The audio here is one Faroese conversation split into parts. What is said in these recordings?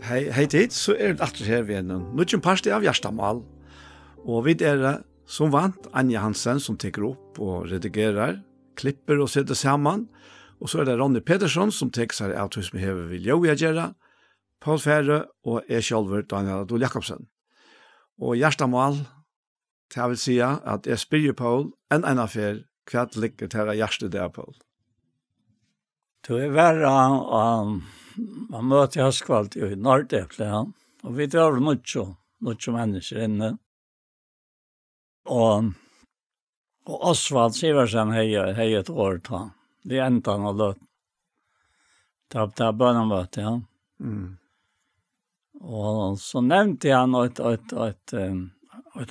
Hej tid, så det alltid her ved en nødgjent parsti av Gjerstamal. Og vi som vant Anja Hansen som teker opp og redigerer, klipper og setter sammen. Og så det Ronny Petersson som teker seg av hos vi hever vil jo gjøre, Paul Fære og jeg selv, Daniel Adol Jakobsen. Og Gjerstamal, det vil si at jeg spyrer Paul en affær, hva ligger til å gjøre det, Paul? Det er verre man møter Haskvalt i Nordøple, ja. Og vi drar mye mennesker inne. Og Osvald Siversen har et år ta. Vi enda han har løtt. Det er bønnemøte, ja. Mm. Og så nevnte han et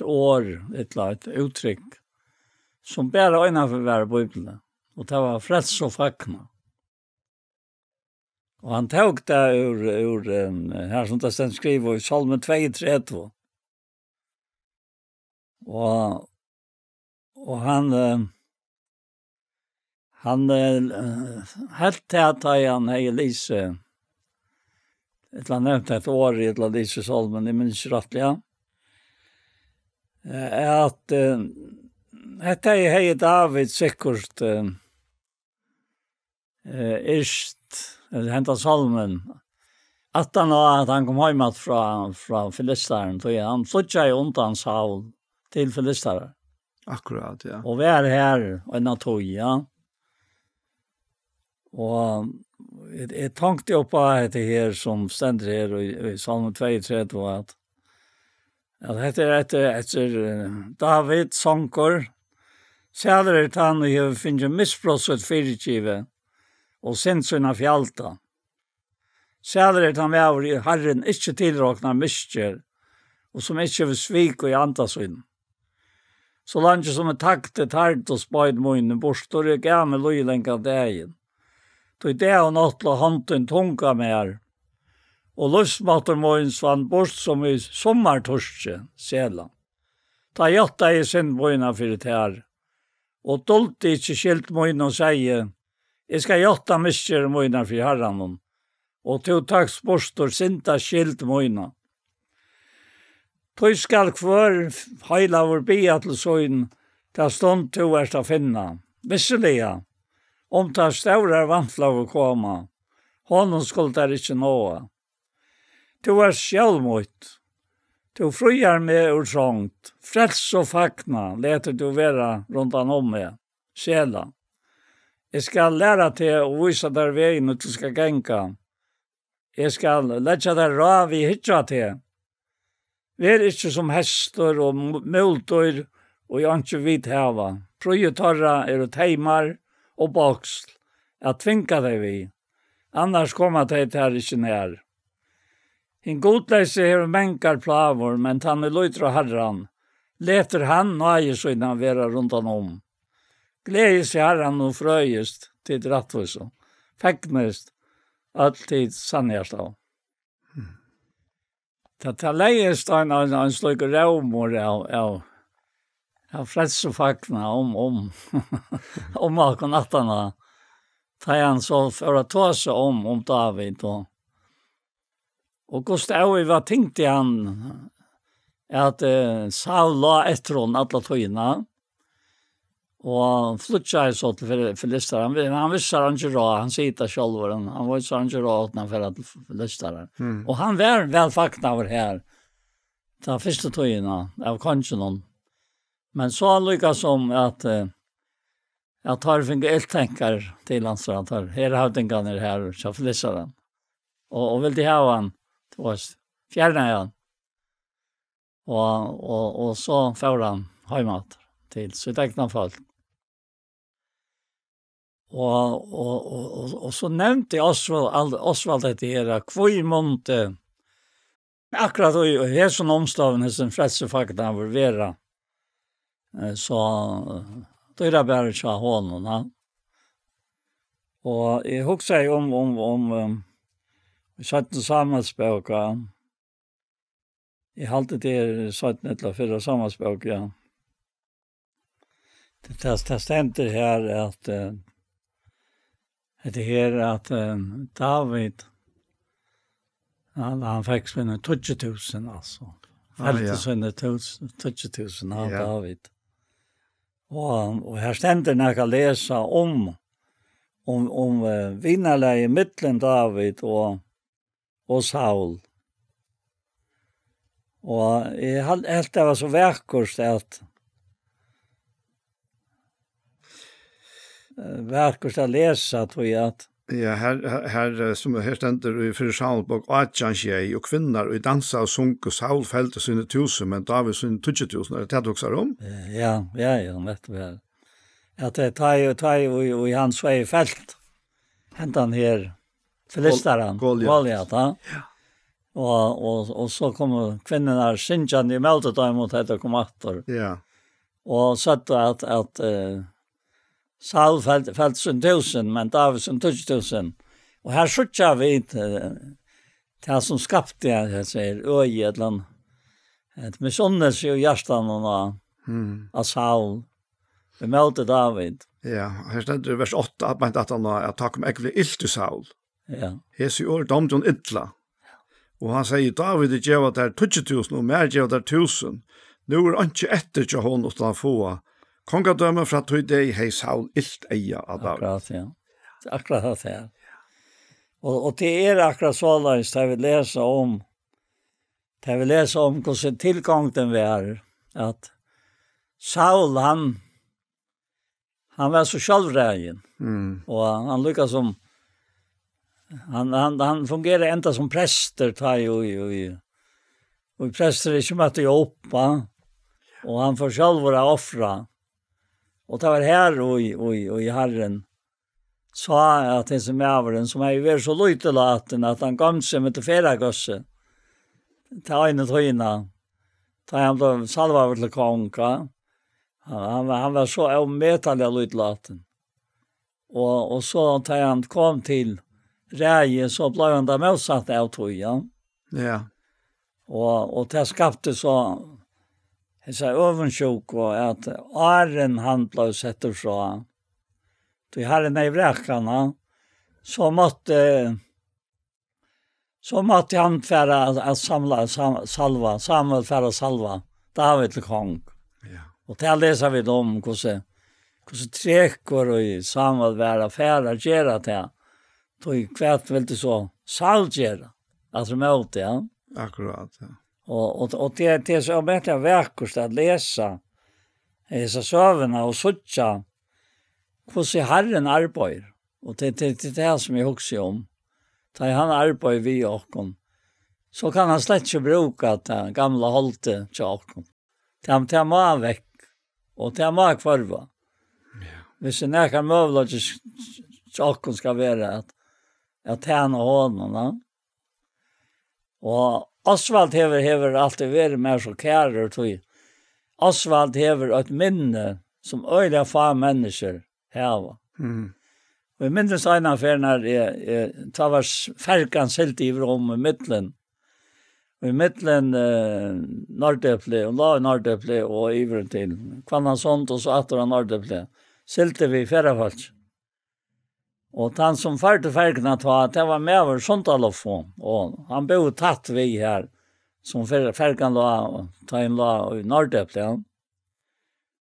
år, et uttrykk, som bare innenfor hver Bibelen. Og det var frels og fakna. Og han tog det ur her som det stend skriver i Salmen 2:30. Og han helt til at han hei lise et eller annet nevnt et år i et eller annet lise Salmen, jeg minns rettelig, ja. At dette hei David sikkert henta salmen at han kom hjem fra filisteren, så han flyttet undan Saul til filisteren. Akkurat, ja. Og vi her en av tog, ja. Og jeg tenkte jo på det her som stender her i Salmen 2:30, at etter David, Sankor, Sæler han og jeg finner misbrottet fyrirkive, og sindsyn av fjalta. Sæler han med i Herren ikke tilråkner misker, og som ikke vil svik og i andasyn. Så langt som takte tart og spøyd møyne bort, og det gav med løylenk av dagen. Så i det og natt la hånden tunga mer, og lustmater møyne svann bort som i sommartorske, sela. Ta hjatta i sin møyne for det her, og dolte ikke skilt møyne og sier, jeg skal hjatta misker møyne for herren, og to takks bostor sinta skilt møyne. Tøy skal kvar heila vår bia til søgn, ta stund to er til å finne. Visselige, om ta staurar vantla å koma, honom skulle der ikke nå. To er sjálvmøyt, to frujar med ur trångt, frels og fakna, leter du vera rundt om med, sjela. Jeg skal lære til å vise der veien og du skal genka. Jeg skal letja der rav i hitja til. Vi er ikke som hester og multor og jeg ikke vidt heva. Prøye torra er teimar og boksl. Jeg tvinka deg vi. Annars kommer jeg til her ikke nær. Hin godleise er menkar plavor, men han er løytra herran. Leter han nøye søgna vera rundt om. Gledes i herran og frøyest til rattvise. Feknest alltid sannhjert av. Det leiest en slik raumor av freds og fakna om akkurat nattene. Ta han så for å ta seg om David. Og Gustav var tenkte han at Saul la etter hon alle tøyene, og flyttet så til filisteren. Han visste han ikke råd, han sitter selv, han visste han ikke råd for filisteren. Og han var vel fakta over her, ta første tøyene av kanskje noen. Men så lykkes som at tar finner eltenker til hans, at her havdingene her, så filisteren. Og vil de ha han, det var fjerne han. Og så får han heimat til sitt egna folk. Og så nevnte Osvald dette her, hvor månte akkurat i hesen omstavene som frelsefakta var vera, så då er det bare ikke hånden. Og jeg husker om vi satt en samhetsbøk, jeg halte til 17-4 samhetsbøk, ja. Det stender her at David Han fick såna 20.000 alltså. Fälte såna 20.000 av David. Och här ständer när jag läsa om vinnarläge mellan David och Saul. Och helt det var så verkligt att läsa tror jag att här som här ständer i för Saulbok och kvinnor och dansa och sjunga Saul fälte sina 1000 men David sina 20.000 det också om. Ja, vet väl. Att det tar ju i hans väg fält. Häntan här filistaren Goliat, ja. Och så kommer kvinnorna synjande i mötet där mot det kom åter. Ja. Och så att Saul fält sin 1000 men David sin 20.000. Och här skjutsar vi inte det som skapte jag säger öjedlan. Ett misonnelse i hjärtan av Saul. Vi möter David. Ja, här ständer i vers 8 att han har tagit med äcklig ill till Saul. Ja. Hesi år domt hon illa. Og han sier, David er gjeva der 20.000 og mer gjeva der 1.000. Nu er ikke etter til hon utan han få. Kongadømme fra tog deg hei Saul illt eia av David. Akkurat, ja. Akkurat det, ja. Og det er akkurat så langt det vi leser om hvordan tilgången vi er. At Saul, han var så självrägen. Och han lyckas som han fungerar ända som präster och präster är inte att upp va. Och han får själv vara offra. Och det var här och i Herren sa att det som är som är ju så lite att han kom sig med till färagosse. Ta in och trina. Ta han då salva till konka. Han var så omätlig lydlaten. Och så tar han kom till Räje så blev han där motsatt av tojan. Ja. Och det skapte så så övernsjuk och att Aren han blev sätter så. Du har en i vräkarna så måtte han färra att samla salva Samuel färra salva David till kung. Ja. Och det läser vi om hur träckor och Samuel vara färra gera det. Då kvart väl det så salgera. Alltså mot ja. Akkurat, ja. Och det är så bättre verkligt att läsa dessa söverna och söka hur Herren arbetar. Och det är det som jag också om. Tar han arbetar vi och så kan han slett inte bruka det gamla hållte till och det må väck och det må kvarva. Ja. Hvis det kan mövla till och ska vara att tjäna honom. Och Osvald hever alltid varit mer så kärer tog. Osvald hever ett minne som öliga få människor här. Och i minnes ena affär när det var färkan helt i rum i mitten. Och i mitten Nordöple och la Nordöple och ivren till. Kvannan sånt och så attra Nordöple. Selte vi färrafalls. Och han som färde färgerna att det var med över sånt allofon. Och han bodde tatt vi här. Som färgen la, ta in la i Nordöple.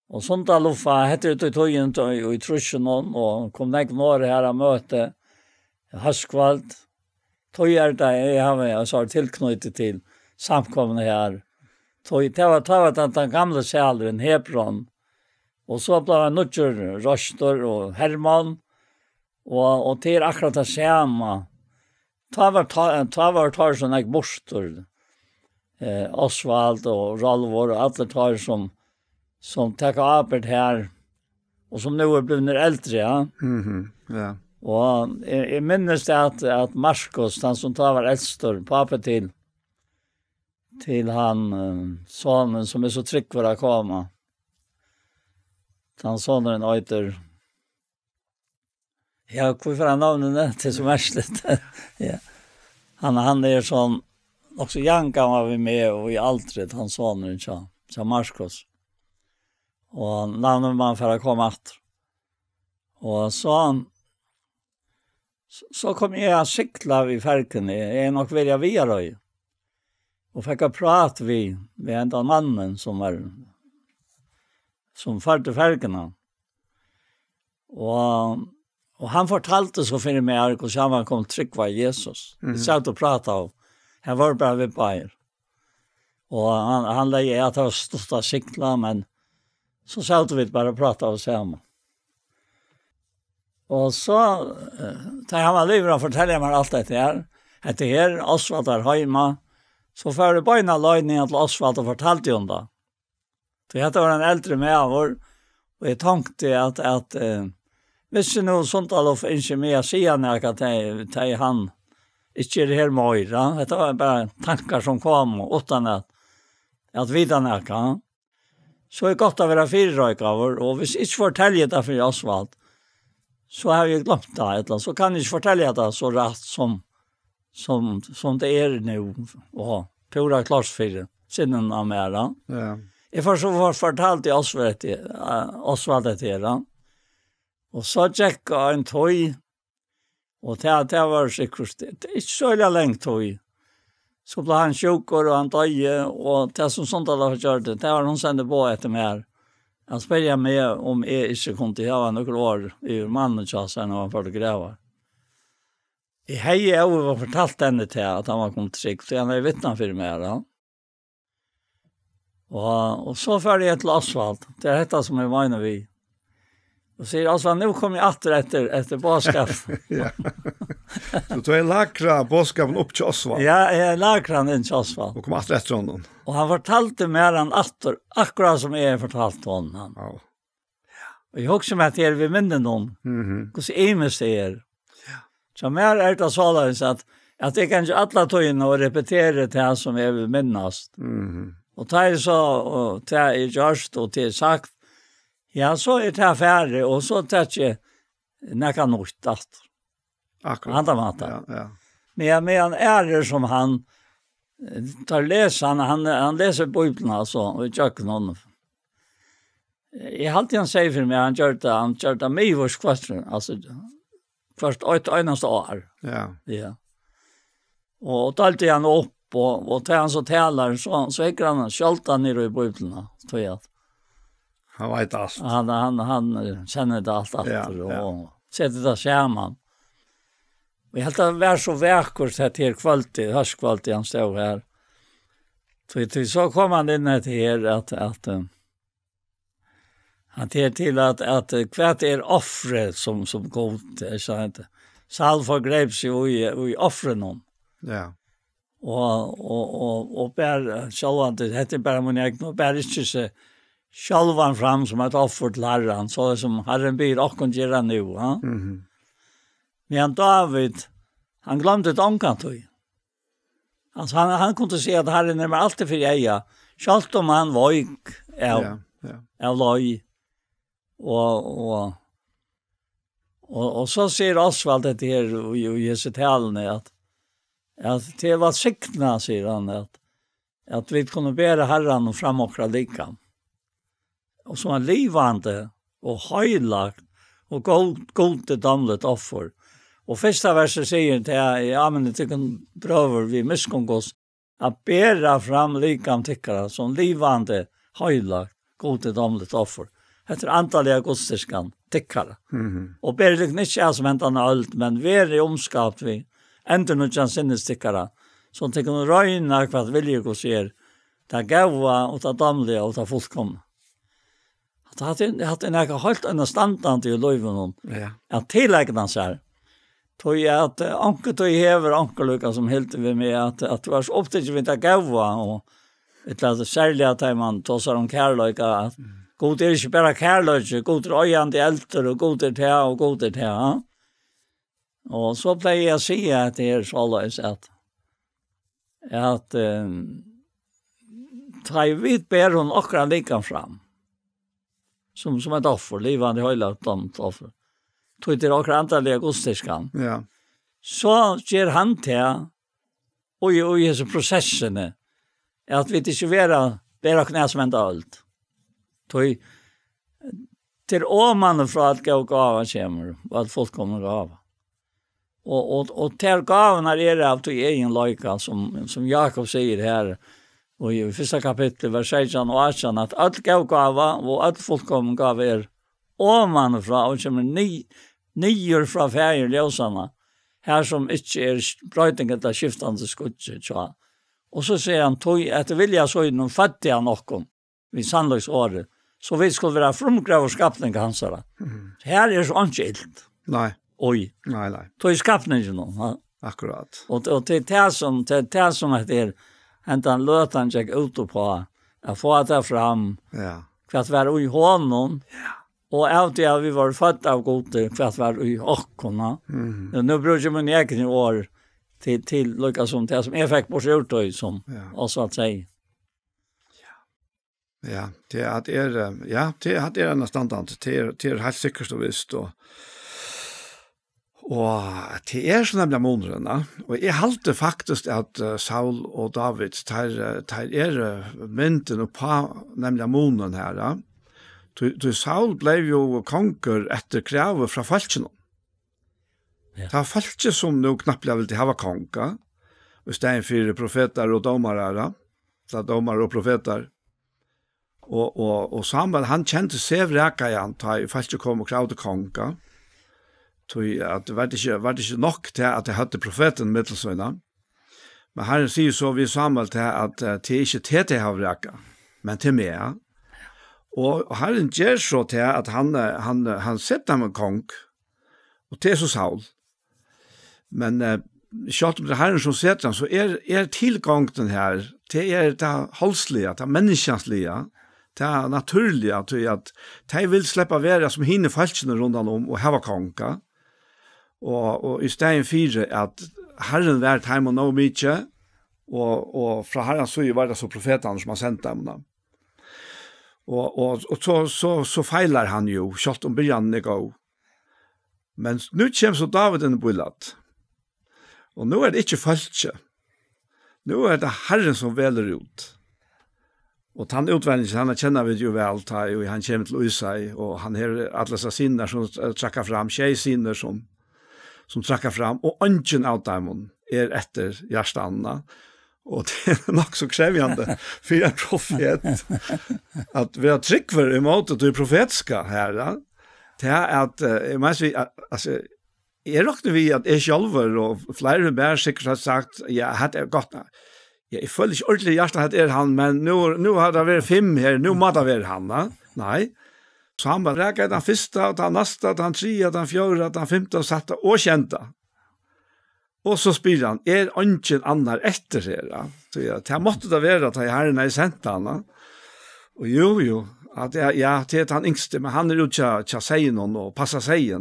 Och sånt allofa hette det togen i truschen och kom nek några här att möte. Haskvald. Toger där jag har tillknutit till samkomna här. Det var den gamla sälen Hebron. Och så blev han nutcher Rostor och Herman. Och det är akkurat det samma. Ta var tar sån här borstor. Osvald och Ralvor och alla tar som tar arbet här. Och som nu är blivit äldre, ja. Ja. Och jag minns det att Marskos, han som tar var äldster, pappa till han sonen som är så trygg för att komma. Han sonen öjter. Ja, hvorfor han navnet det så märkligt. Ja. Han är sån också jankan var vi med och i altret han sonen så Marskos. Och namnet man för att komma åter. Och så så kom jag att cykla vid färken. Jag är nog vilja via röj. Och fick jag prata vid en mannen som förde färgerna. Och han fortalte så för mig att han var kom tryckva i Jesus. Vi satt och pratade om. Han var bara vid Bayer. Och han lägger att ha stått att cykla, men så satt vi bara och pratade om samma. Och så tar han var livet och fortäller mig allt det här. Att det här, Osvald är hemma. Så för det började lögningen till Osvald och fortalte om det. Det var en äldre med vår. Och jag tänkte att hvis det noe sånt allof ikke med å si han at han ikke det her møyre. Det var bare tankar som kom utan at vita nækka. Så er det godt å være fyrrøykaver, og hvis jeg ikke forteller det for Osvald, så har jeg glemt det, så kan jeg ikke fortelle det så rett som det er nu, og pura klarsfyrer, sinnen av mer. Ja. Jeg får så fortalt i Osvald det her. Og så tjekk en tøy, og det var sikkert, det er ikke så lenge tøy. Så ble han sjukker, og han døye, og det som sånt hadde gjort det var hun sendte på etter mer. Han spør meg om jeg ikke kunne ha noen år i mannen tjasen når han førte grever. Jeg heier over og fortalt henne til at han var kommet trygg, så han er vittnet for meg. Ja. Og så førte jeg til Osvald, det er dette som jeg mener vi. Och säger alltså nu kommer jag efter boskap. Ja. Så då är lakra boskapen upp till Osvald. Ja, jag lakran in till Osvald. Och kom att rätt honom. Och han fortalte mer än attor akkurat som jag fortalt honom. Ja. Och jag också med att det är vid minnen om. Hur så emes det är. Ja. Så mer är det så att det kan inte alla ta in och repetera det här som är vid minnast. Och det är så och det är just och det är sagt. Ja, så är det färre och så tar jag näka något att. Akkurat. Han tar matta. Ja. Men han är det som han tar läsan, han läser Bibeln alltså och jag kan honom. Jag alltid han säger för mig han gör det med vårs question alltså först ett enaste år. Ja. Ja. Och då alltid han upp och tar han så talar så är han skälta ner i Bibeln tror jag. Han vet allt. Han känner det allt och sätter det samman. Och jag hade varit så vackert här till kvalitet, hörstkvalitet han stod här. Så kom han in till att han till att kvart är offret som god, så inte. Salva greps ju i offren om. Ja. Och bär självande heter bara man jag bär inte så självan fram som ett offer till Herren, så som Herren ber och kan göra nu. Ja? Men David, han glömde ett omkantøy. Alltså han kunde se att Herren är alltid för eja. Självt om han var av loj. Och så ser Osvald det här i Jesu talene att det var sikna, säger han, att vi kunde bära Herren och framåkra lika. Och som en livande och höjlagt och god damlet offer. Och första verset säger till ja men det kan pröva vi misskongos att bära fram likam tyckare som livande höjlagt god damlet offer. Det är antaliga godstiskan tyckare. Och bära det inte som hämtar allt men vi är i omskap vi ändå nu kan sinnes tyckare som tycker att röjna vad vilja gå ser ta gåva och ta damliga och ta fullkomna. Det hade en helt annan standard i löven. Ja. Att tillägna sig. Tog jag att anker tog häver ankerluka som helt vi med att det var så upptäckt vi inte gåva och ett särskilt att man tossar om kärlöka att god är inte bara kärlöka, god är öjande äldre och god är det och god är det. Ja? Och så blev jag säga att det är så att ta vid bär hon akkurat lika fram. Som ett offer, livande höjlagt offer. Tog till akkurat antaliga godstiskan. Ja. Så ger han till och i dessa processerna att vi inte vera knä som inte allt. Tog till åman från att gå och gava kommer och att folk kommer och gava. Och ter gavnar av till egen lojka som Jakob säger här och i första kapitlet vers 16 och 18 att all gava och all fullkommen gava oman fra och som nyer fra färgelösarna här som inte brötningen där skiftande skutje så. Och så säger han tog att vilja så inom fattiga nokon vid sannlöksåret så vi skulle vara frumgrav och skapning hansara. Här är så anskilt. Nej. Oj. Nej. Tog skapningen nu. Akkurat. Och det är som att det är han lötan jag ut på att få det fram. Ja. För att vara i honom. Ja. Och alltid har vi varit född av gode för att vara i åkkorna. Nu brukar man egen år till lyckas som det som jag fick på sig som och så att säga. Ja, det är nästan tant. Det är helt säkert och visst och det är så nämligen månaderna. Och jag halte faktiskt att Saul och David tar mynten och på nämligen månaden här. Du Saul blev ju konkur efter kravet fra falskene. Ja. Det var falske som nu knappt ville ha konka. Og stein for profeter og domare. Så domare og profeter. Og Samuel, han kjente seg vreka igjen da falske kom og kravde konka. At det var ikke nok til at jeg hadde profeten mittelsøyna. Men Herren sier så vi Samuel til at det ikke til har vreka, men til meg. Og Herren gjør så til at han setter ham en kong, og det er så Saul. Men selv om det er Herren som setter ham, så er tilgangen her, det er det holdslige, det er menneskenslige, det er naturlige, at de vil slippe være som hinner falskene rundt om og hava konga. Og i stedet fire at Herren vært hjemme og nå mye, og fra Herren så var det så profetene som har sendt dem da. Og så feilar han jo, selv om begynnelsen er god. Men nu kommer så David inn i bullet. Og nå er det ikke falske. Nå er det Herren som veler ut. Og han utvendelsen, han kjenner vi jo vel, og han kommer til Usai, og han har alle disse sinner som trekker fram, tjejsinner som trekker fram, og ønsken av dem er etter hjertestandene. Og det er nok så krevjande for en profet at vi har tryggver i måte til profetiska her. Det er at jeg råkner vi at jeg selv og flere bær sikkert har sagt ja, det er godt. Jeg føler ikke ordentlig hjertet at er han, men nå har det vært 5 her, nå må det være han. Nei. Så han bare reker den første, den neste, den 3, den 4, den 5, og satte og kjente. Og så spyr han, ønsken annar etter her? Så det måtte det være at Herren har sendt han. Og jo, at det er han yngste, men han jo ikke sier noen og passer seg.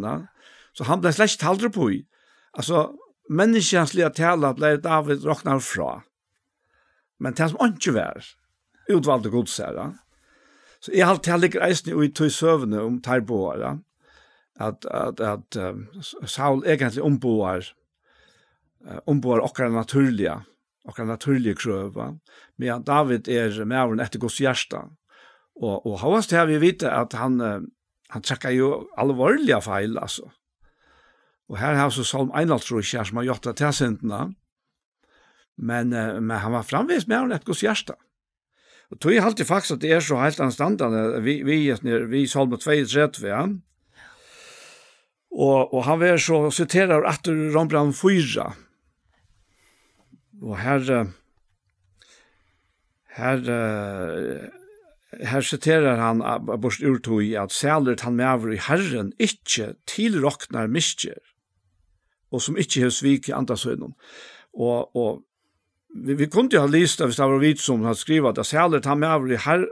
Så han ble slett aldri på. Altså, menneskenslige taler ble David råkner fra. Men det som ikke var, utvalgte godser. Så jeg har alltid ligger eisen i tog søvne om terboere, at Saul egentlig omboer okkara naturlige krøva, men David med etter Guds hjärsta. Og havast har vi vite at han trekker jo alvorlige feil, altså. Og her har så Salm Einald, tror jeg, som har gjort det til sintene, men han var framvis med etter Guds hjärsta. Og tog jeg alltid faktisk at det er så helt anstandende, vi Salm 32, ja. Og han vil så siterer etter Rombrand 4. Og her siterer han bort urtog at sælet han med i Herren ikke tilroknar miskjer, og som ikke har svik i andasøynen. Og vi kunne jo ha lyst hvis det var vidt som har skrivet at sælet han med i Herren,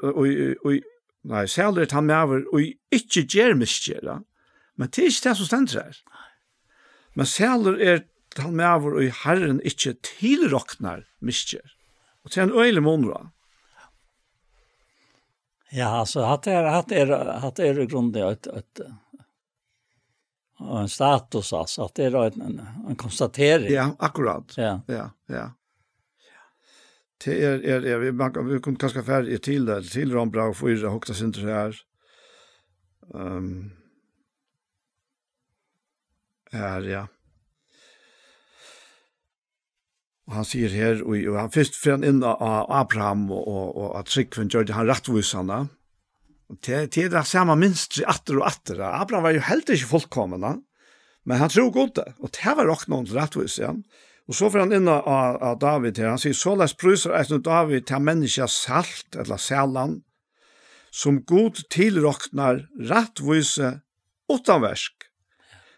sælet han med og ikke gjør miskjer, men det er ikke det som stender her. Men sæler han med og i Herren ikke tilroknar miskjer. Og til en øyelig måneder. Ja, altså, hatt er i grunden en status, altså, at det er en konstatering. Ja, akkurat. Ja. Det vi kunne kanskje ferdig til Rombrand 4, hokta sinter her. Ja. Och han säger här och han först för han in av Abraham och att tryckven gjorde han rättvisarna. Det är samma minst i atter och atter. Abraham var ju helt inte fullkomna, men han tror gott det. Och det var också någon rättvis, ja. Och så får han in av David här. Han säger, således prysar att David till människa salt eller sälan som god tillrocknar rättvise utan versk.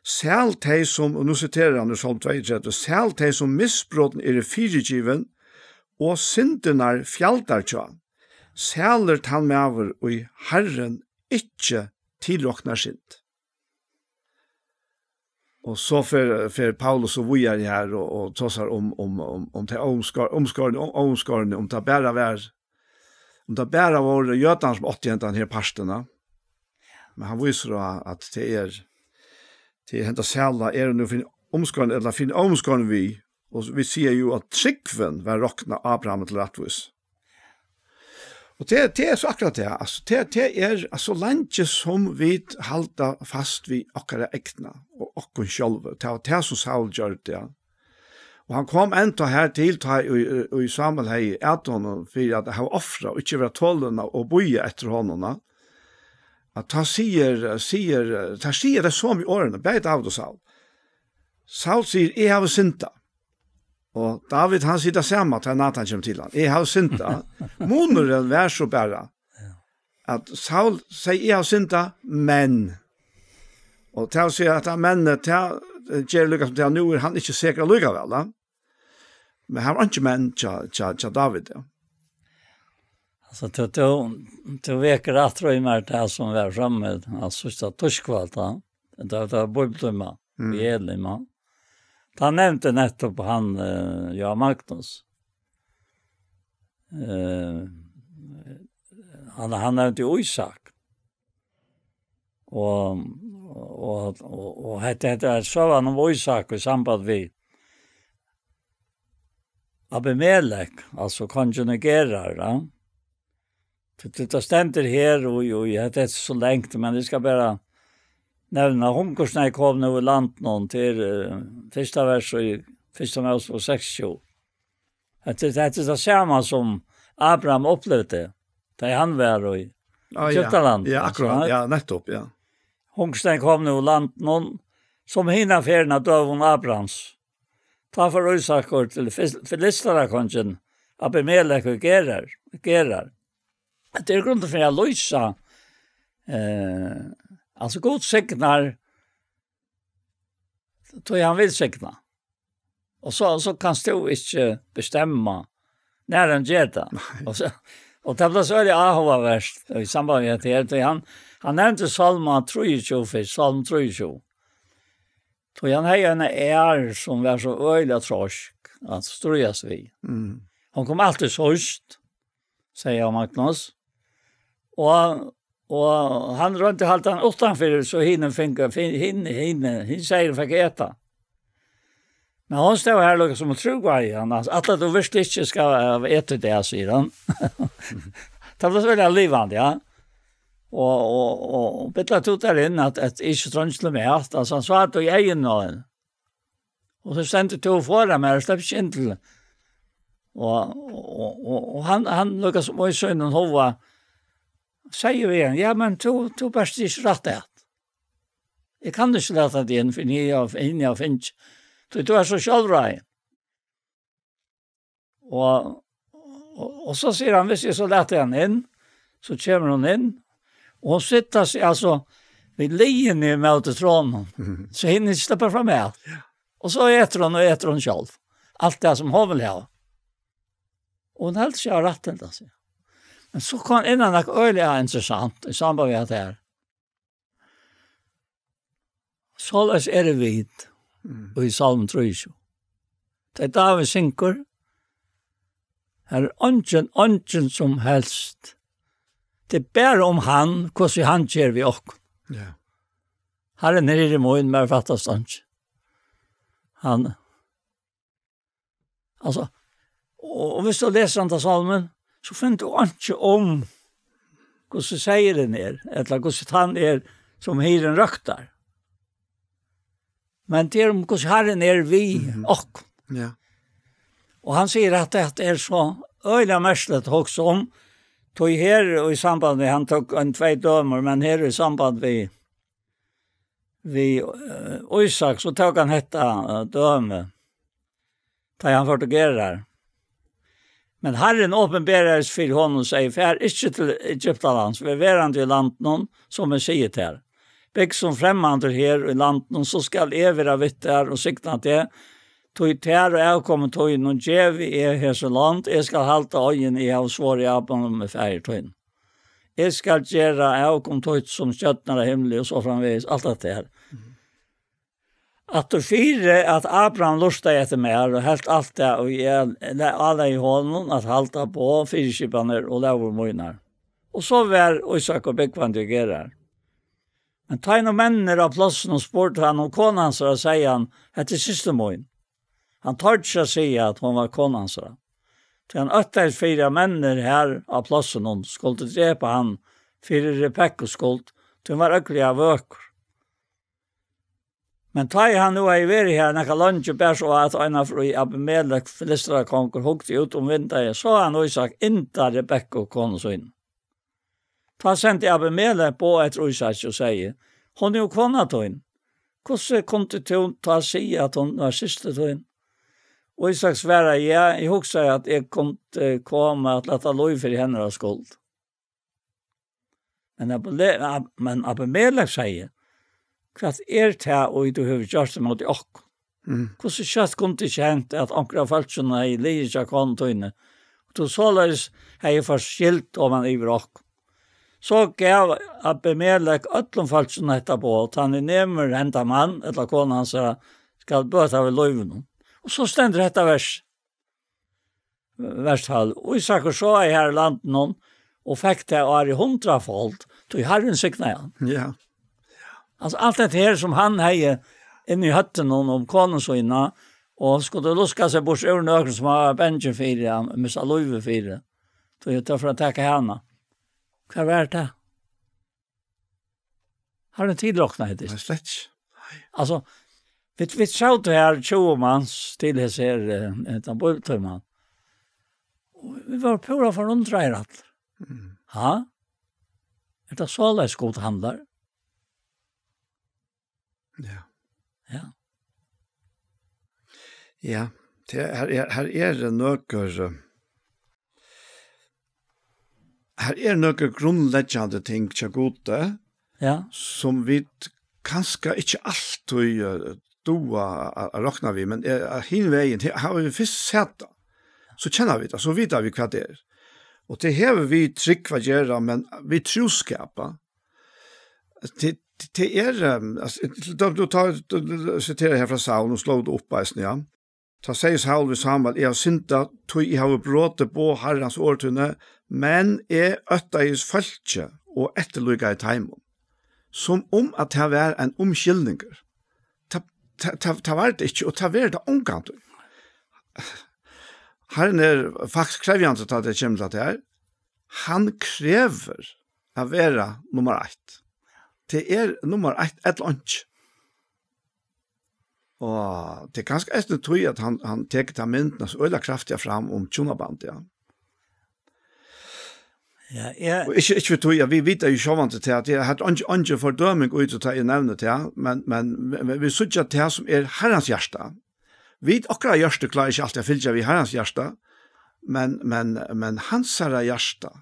Säl de som, och nu citerar han i Psalm 32, säl de som missbrotten är fyrigiven og syndernar fjaldar tja. Sæler han med over og i Herren ikke tilråknar synd. Og så för Paulus och vi är här och tassar om det omskarne om det bara var Götan som 80 den här parsterna. Men han visar då att det är hämta sälla är det nu för omskarne eller fin omskarne vi och vi ser ju att tryckven var rockna Abraham till rättvis. Och det är så akkurat det. Alltså det är alltså länge som vi halta fast vid akkurat äkna och okon själva. Det är så Saul gör det. Och han kom ändå här till och i Samuel här äta honom för att ha offra och inte vara tålna och boja efter honom. Att han säger det så i åren, bäst av och Saul. Saul säger, jag har synta. Och David han sitter samma till Nathan kommer till han. Jag har synta. Monoren var så bara. Att Saul säger, jag har synta, men. Och till att säga att mennet ger lyckas till nu är han inte säker att lycka väl. Men han var inte män till David. Ja. Alltså du veker att tro i mig det som var framme, alltså så torskvalta. Det var bibeltema, vi Elima. Han nämnde nettopp han ja Magnus. Han nämnde Isak. Och det är så han om Isak i samband med Abimelek, alltså konjugerar, ja. Det stämmer här och det är så länge, men det ska bara nevna hungersnei kom nu i land någon till första vers i första Mosebok 60. Det är det samma som Abraham upplevde. Det han var i Egyptaland. Ja, akkurat. Ja, nettopp, ja. Hungersnei kom nu i land någon som hinna färna döv Abrahams. Ta för Isak till Filistera kongen. Abimelek och Gerar. Det är grunden för att lösa alltså god segnar då han vill segna. Och så kan du inte bestämma när han gör det. Och det blir så väldigt avhåvärst i samband med det. Han nämnde Salma 23, Salm 23. Då han har en som var så öjliga tråsk att ströjas vid. Hon kom alltid först, säger Magnus. Och han rönte halt han utanför så hinner säger fick äta. Men hon står här liksom som tror i han att du visst inte ska äta det säger han. Det var så väldigt livande, ja. Och Petra tog där in att inte trönsla med allt. Alltså han sa att i egen någon. Och så stände två föra med och släppte inte till. Och han lyckas som i sönnen hova säger vi igen, ja men to bäst inte rätt det. Jag kan inte lätta det in för ni jag finns. Du är så självrej. Och så säger han, hvis jag så lättar han in, så kommer hon in. Och hon sitter sig alltså vid lien i mötet tronen. Så hinner släppa fram med. Och så äter hon själv. Allt det som hon vill ha. Och hon helt sig rätt inte. Men så kan en annan öliga intressant i samband med det här. Således är det vid och i Psalm 3. Det är David synker. Här är ungen som helst. Det är bara om han, hvordan han kjer vi också. Ja. Här är nere i mån med fattas han. Han. Alltså, och hvis du läser den salmen, så finner du ikke om hvordan säger den eller hvordan han som hyren røkter. Men det om hvordan Herren vi og. Ja. Och han säger att det så öjla märslet också om tog här och i samband med han tog en 2 dömer men här i samband vi Isak så tog han hetta döme där han fotogerar. Men Herren åpenberades för honom och säger fär inte till Egyptalands vi verande i land någon som säger till. Bägg som främmande här i land någon så skall evera vittar och sikta det tog tär och jag kommer tog någon djev i hese land jag ska halta öjen i av svår i abban med färgtøyn. Jag ska göra jag kom tog som stjärnar av himmel och så framvis allt det här. Att det fyra att Abraham lustar efter mer och helt allt det och alla i honom att halta på fyrskipaner och lavormojnar. Och så var Isak och Bekvandigerar. Men ta in och männer av platsen och sport han om konan så säger han att det är systermojn. Han tar inte att säga att hon var konan så. Så han öttar 4 männer här av platsen och skulle drepa han för Rebekka skuld. Hon var ökliga vöker. Men ta han nu är veri här när lunch bär så att en av Abimelek filistra konkur hugti ut vinter så han Isak inte Rebekka och konan så in. Ta sent Abimelek på ett Isak och säger hon är ju konan då in. Hur kom det till att säga att hon var syster då in? Och Isak svarar ja, jag huxar att jag kom komma att låta lov för henne av skuld. Men Abimelek säger kvart det och du har gjort det mot i ock. Hur kött kom det känt att ankra falskarna i Lija kontoinne. Och då således har jag förskilt om man över ock. Så gav Abimelek öllum falskarna detta på att han nämmer hända man eller konan hans ska böta av löven. Och så ständer detta vershall. Och Isak och så är här i landet någon och fick det är i 100-fold till Herren signa han. Ja. Alltså allt det här som han hade inne i hötten om konen så inna och skulle luska sig bort ur någon som har bänken fyra, missa löve fyra. Så jag tar för att täcka henne. Vad är det? Har den tidrocknat hittills? Det är slett. Alltså, vi såg det här 20 mans till det ser en bøytöman. Vi var pura förundrat. Ja? Är det så läs god handlar? Ja. Ja. Ja, här är några här är några grundläggande ting till gode. Ja. Som vi kanske inte alltid räknar vi, men hin vägen har vi först sett det. Så känner vi det, så vet vi vad det är. Och det här vi tryck vad göra, men vi troskapa. Det är alltså du tar citerar här från Saul och slår upp bästen ja. Ta säger Saul vid Samuel jag synda tog I har brott på Herrens årtunne men är öttais falske och etterlyga I timon. Som om att det var en omskildninger. Ta var det inte och ta var det omgant. Herren är faktisk krevjande att det kommer till det. Han kräver att vara nummer 1. Det är nummer 1 ett lunch. Och det är ganska efter tror att han tar ta myndna så ölla kraftiga fram om tjonaband ja. Ja. Och inte tror jag vi vet ju självant till att det har inte fördömning ut att ta I nämnet ja, men vi såg att det som är Herrens hjärta. Vi akkurat hjärta klarar inte alltid att fylla vid Herrens hjärta. Men hans hjärta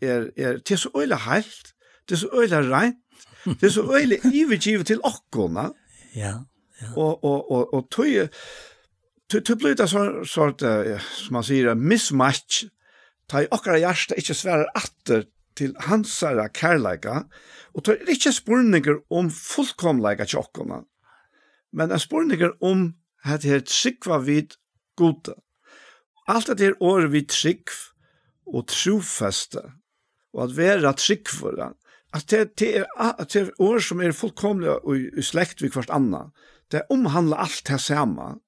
är till så ölla helt, det är så ölla rent. Det är så öjligt ivergivet till okkorna. Ja. Och tog blir det sort som man säger mismatch. Ta I okkara hjärsta inte svärar atter till hansara kärleika. Och tar inte spurningar om fullkomliga till okkorna. Men en spurningar om att det är tryggva vid gode. Allt det är år vid tryggv och trofäste. Och att vara tryggvara. Att det är år som är fullkomliga och I släkt vid kvart annan. Det omhandlar allt det samma.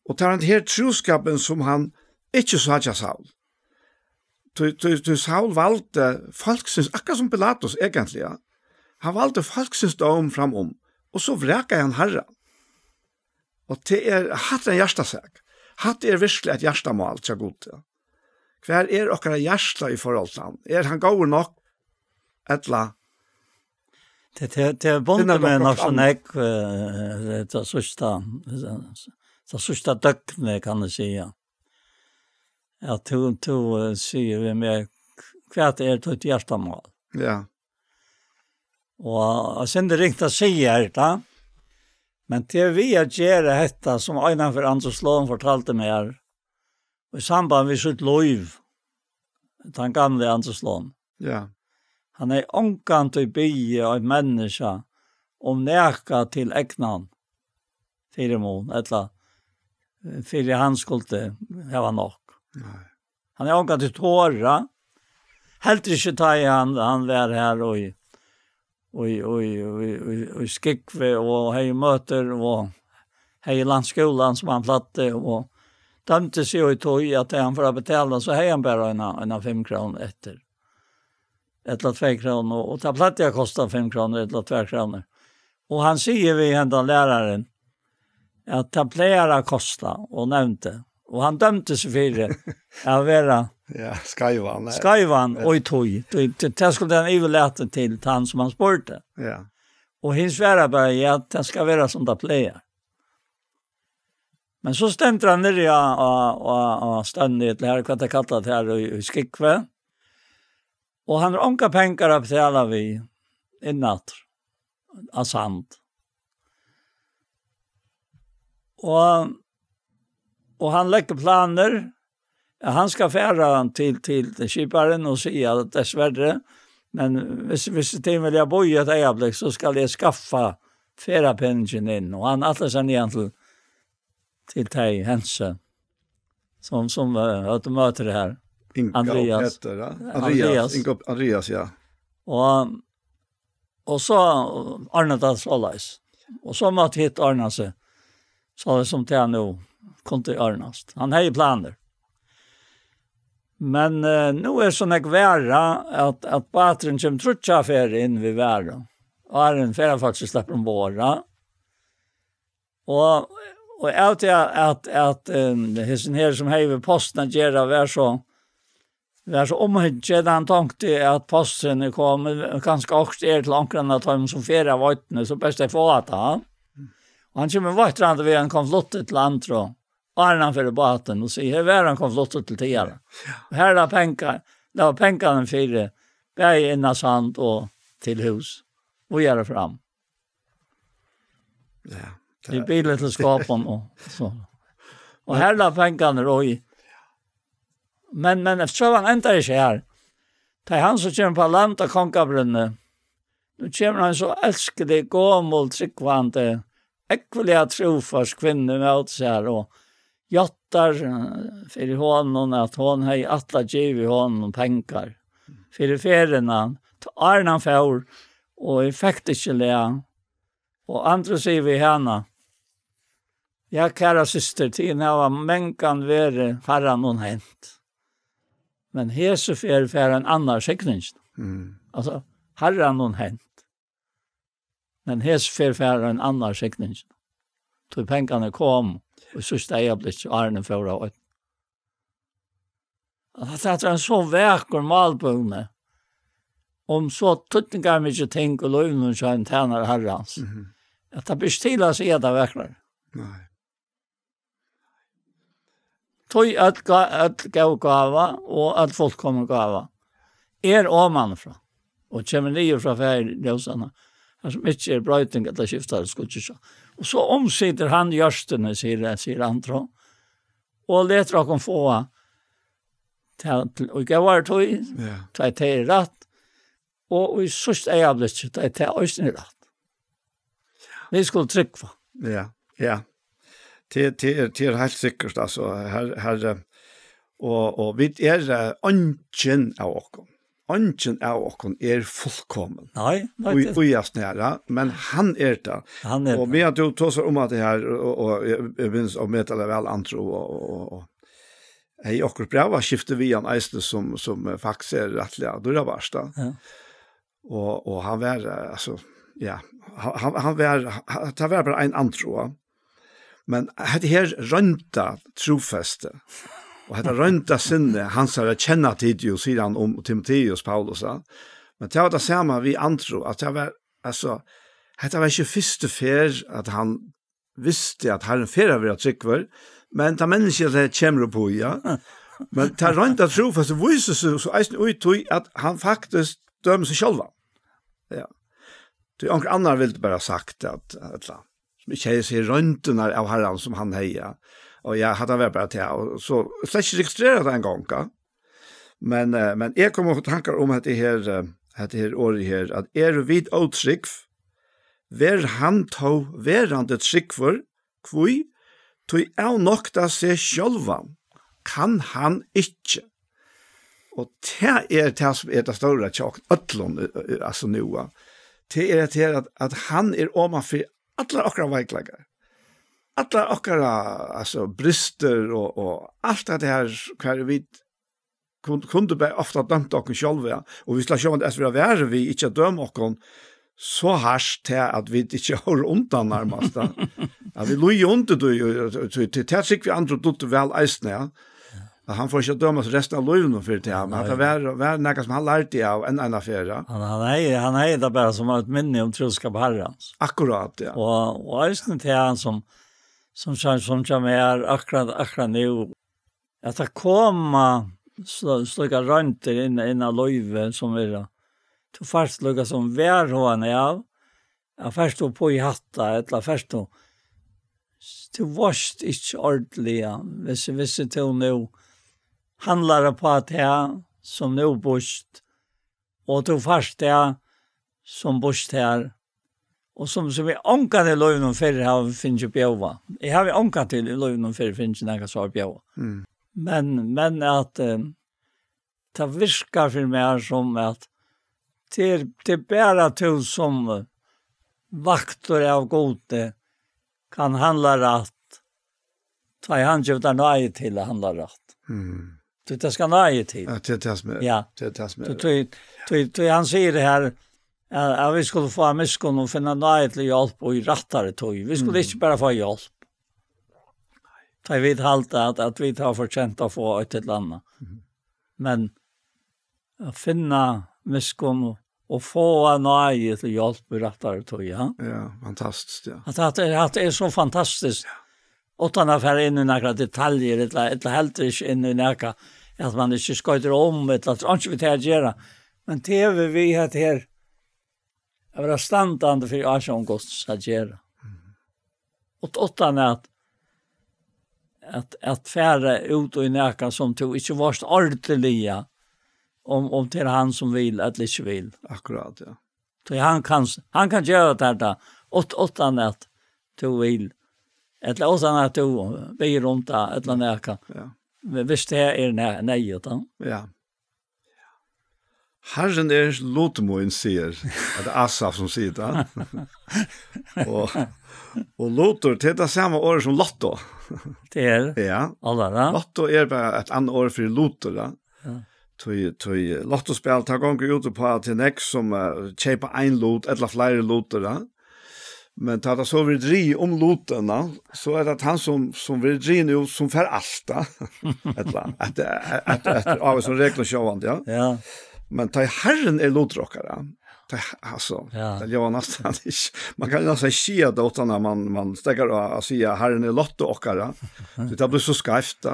Och tar den här troskapen som han inte så hade Saul. Saul valde folksins, akkurat som Pilatus egentligen. Han valde folksins dom framom. Och så vräkade han Herren. Och det är hatt en hjärtasak. hatt virkelig et hjertemål til god. Hver okkara hjärsta I forhold til han? Han går nok etla? Det bonde med nok sånn det sørsta døgnet, kan jeg si. Ja, to sier vi med hva til et hjertemål. Ja. Og sen det riktigt att säga det. Men det vi att göra detta som en för Anders Slån fortalte mig här. I samband med sitt liv. Den gamle Anders Slån. Ja. Han ångkant i bygge av en människa om näka till ägnan. Fyrimon, eller fyri han skulle ha nog. Nej. Han ångkant i tåra. Helt inte ta I han var här och skikve och hej möter och hej landskolan som han platte och dömte sig ut att han för att betala så hej han bara en 5 kronor efter. Eller 2 kronor och ta platte jag kostar 5 kronor eller 2 kronor. Och han säger vi hända läraren att ta plära kosta och nämnde och han dömte sig för det att vara ja, Skyvan. Skyvan och tog. Det skulle han överlätta till han som han sporte. Ja. Och hans svära bara att det ska vara som det plejer. Men så stämde han ner och ständigt här vad det kallat här i Skikve. Och han onka pengar upp till alla vi i natt av sand. Och han lägger planer. Han ska färra till skiparen och säga att dessvärre, men hvis det vill jag boja ett ögonblick så ska jag skaffa färra penningen in. Och han atlas han igen till Tej Hense som hade möter det här. Andreas. Andreas, ja. Och så Arne Solais. Och så mötte hit Arne sig. Så det som till nu kunde Arnast. Han har ju planer. Men nu så nek värra att batren kommer trutcha för in vid världen. Och är en färra faktiskt släpper om båda. Och allt att hissen här som hever posten gärna var så omhygget han tänkte att posten kom ganska också till ankrarna till som färra vattnet så bäst det få att han. Och han kommer vattnet vid en konflottet till antro. Arnan för båten och säger här han kom flott till tidigare. Här la pengarna för bäj innan sand och till hus. Och göra fram. Ja. I bilen till skapen och så. Och här la pengarna då i. Men eftersom han inte är så här. Det är han som kommer på land och konkabrunne. Nu kommer han så älskelig, gammalt, tryggvande, äckliga trofars kvinnor med åt sig här och jottar för honom att hon har alla givet honom pengar. För ferierna, Arnan för och effektiska och andra säger vi henne. Jag kära syster till när var mänkan vare harran hon hänt. Men Jesu för en annan skickning. Alltså harran hon hänt. Men Jesu för en annan skickning. Då pengarna kom. Och så steg jag blitt Arne förra året. Det är en så vacker malbunne. Om så tuttingar mycket ting och löven så en tjänare herrans. Att det blir till att se det verkligen. Nej. Tog att gå gava och att folk kommer gava. Oman från. Och kommer ner från färglösarna. Som inte bröjting att det skiftar skutsa. Och så omsider han görstene, sier antro. Och leter att de få och jag var tog ta ett rätt. Och i sista ögonblicket ta ett rätt. Vi skulle trycka. Ja. Det är helt säkert alltså här och vi är ungen av oss. Ungen av oss fullkommen. Nej. Vi är snära, men han det. Och vi har då tåsar om att det här och jag minns om det eller väl antro och hej och bra skifte vi en eiste som faktiskt är rättliga. Då är det värsta. Ja. Och han var alltså ja, han var bara en antro. Men det här rönta trofäste. Och det rönta sinne, hans har känna tid ju sidan om Timoteus Paulus. Men det var det samma vi antro, att det var, alltså, det var inte första fer att han visste att Herren fer över att tryckvar, men ta människor det kommer på, ja. Men det rönta trofäste visar sig så eisen ut att han faktiskt dömer sig själva. Ja. Det är några andra vill bara sagt att som inte ser röntorna av Herren som han hejar. Och jag hade väl bara till och så släck registrerat en gång. Men jag kommer att tankar om att det här året här att vid åtrygg ver han tog verande trygg för kvui tog jag nokta sig själva kan han inte. Och det som det stora tjock ötlon alltså nu. Det att han ovanför alla okra väglagar. Alla okra alltså brister och allt det här kvar vi kunde bara ofta dömt och själva och vi skulle sjå att det var vi inte döm och så harst till att vi inte håller undan närmast. Ja, vi loj inte till tycker vi andra dotter väl eisne. Han får inte dömas resten av livet för det, men det var något som han lärde av en affär. Han är det bara som ett minne om troskap Herrens. Akkurat, ja. Och eisen till han som är akkurat nu, att det kommer slugga rönter in av livet som är till först lugga som värhående av, först då på i hatta, eller först då till varst inte ordentliga, hvis till nu handlar på att här som nu bort och till först det som bort här och som vi ånkan i löven för har finns ju bjova. Jag har ånkan till i löven för finns några så bjova. Men att ta viskar för mig som att till bara till som vakter av gode kan handla rätt. Ta i hand utan nej till att handla rätt. Det ska nej till. Ja, det tas med. Ja. Det tas med. Så han säger det här att vi skulle få miskon och finna nej till hjälp och i rättare tog. Vi skulle inte bara få hjälp. Ta i vid halta att vi tar förtjänt att få ett eller annat. Men att finna miskon och få nej till hjälp och rättare tog. Ja, fantastiskt. Ja. Att det är så fantastiskt. Utan att föra in i några detaljer, eller helt inte in i några, att man inte skojter om, eller att inte vi tar att göra. Men det vi har här, jag var standande för Asien Gosts att göra. Och utan att föra ut i några som tog inte varst ordentliga, om till han som vill, eller inte vill. Akkurat, ja. Så han kan göra det där, utan att du vill. Eller utan att du blir runt det, eller näka. Ja. Hvis det är nej, utan. Ja. Herren Lotmoen sier, at det Asaf som sier det. og Lotor, det det samme året som Lotto. Det ja. Alla. Lotto bare et annet år for Lotor, da. Ja. Tøy Lotto-spil tar ganger ut på at det er som kjøper en lot, eller flere loter, da. Men tar det så vill dri om loterna så är det han som vill dri nu som för allt att av som räknar sjövant ja. Men tar Herren lotrockare. Alltså det gör nästan inte. Man kan ju nästan säga det utan när man stäcker och säga Herren lottockare. Det blir så skevt.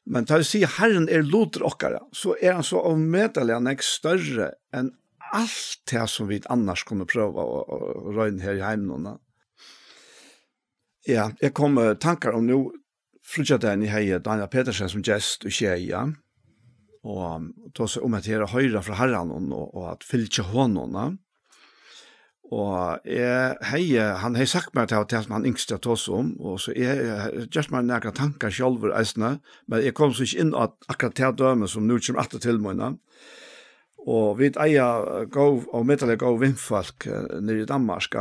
Men tar säga Herren lotrockare så är han så omätligen större än allt det som vi annars kunde pröva och röna här i hemmen. Ja, jag kommer tankar om nu frutjaden i hej Daniel Petersen som gäst och tjeja. Och då så om att höra från Herren och att fylla honom. Och han har sagt mig att det som han yngste att oss om och så just man några tankar själva äsna men jag kom så inte in att akkurat det döme som nu kommer att till mig. Og vi og metalliga go vindfolk nere i Danmark.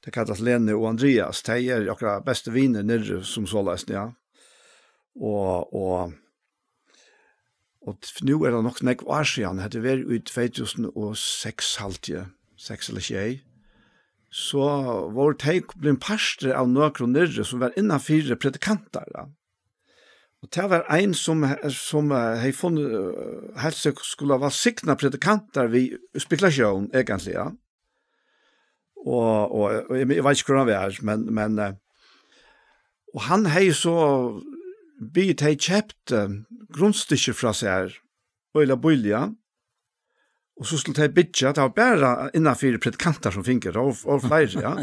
Det kallas Lene og Andreas. De er akkurat beste viner nere som såles, ja. Og nu er det nok nek år siden. Det var ut 2006 halvtje, 6 eller 6. så var det ble en parster av nøkron nyrre som var innanfyr predikanter. Ja. Og det var en som hei funnet helst skulle være sikna predikanter ved spekulasjon, egentlig, ja. Og jeg vet ikke hvor han var, men og han hei så byt hei kjøpt grunnstykker fra seg øyla bølja, og så skulle de bytja, det var bare innanfyr predikanter som finker, og flere, ja.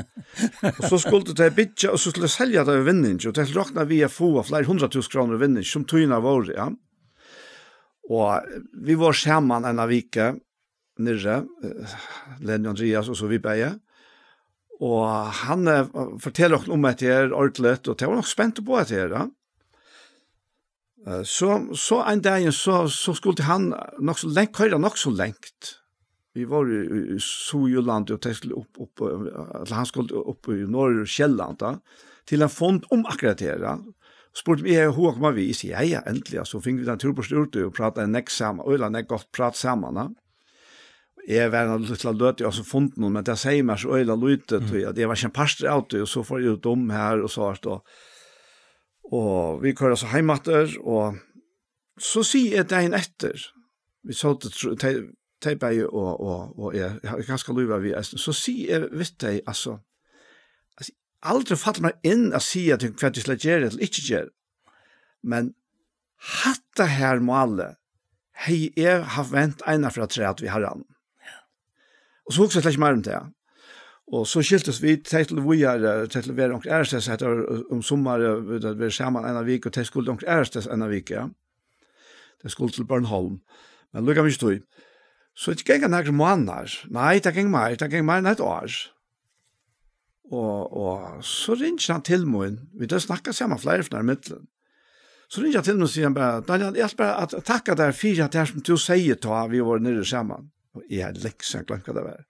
Og så skulle de bytja, og så skulle de selja det i vinning, og det råkna vi å få flere 100.000 kroner i vinning, som tøyna var, ja. Og vi var sammen en av vike, nere, Lenny Andreas og så vi beie, og han forteller oss om et her ordentlig, og det var nok spent på et her, ja. Så en dag så skulle han nok så lengt, køyre nok så lengt. Vi var i Sojulland, og han skulle opp i Norr-Kjelland, til en fond om akkurat her. Spurte vi, hvor kommer vi? Jeg sier, ja, endelig. Så fikk vi den tur på styrte og pratet en nekk sammen, og en nekk godt prat sammen. Jeg var en liten løte, og så funnet noen, men det sier meg så øyla lytet, at jeg var ikke en pastor av det, og så får jeg ut om her, og så og vi kører så heimater, og så sier jeg dagen etter, vi så til Teibei og jeg har ganske lyva vi, så sier jeg, vet jeg, altså aldri fatter meg inn å si at hva de skal gjøre eller ikke gjøre, men hatta her målet, hei jeg har vent ena fra tre at vi har an. Og så husker jeg ikke mer om det, og så skiltes vi til vi til være omkring ærestes etter sommer, vi var sammen en av vik, og til skulle omkring ærestes en av vik, ja. Det skulle til Bornholm. Men lukka mye stod. Så det gikk noen måneder. Nei, det gikk mer enn et år. Og så ringer han til meg, vi har snakket sammen flere fra midtelen. Så ringer han til meg og sier han bare, Daniel, jeg skal bare takke deg for at det som du sier til at vi var nere sammen. Og jeg har leksen glemt hva det var.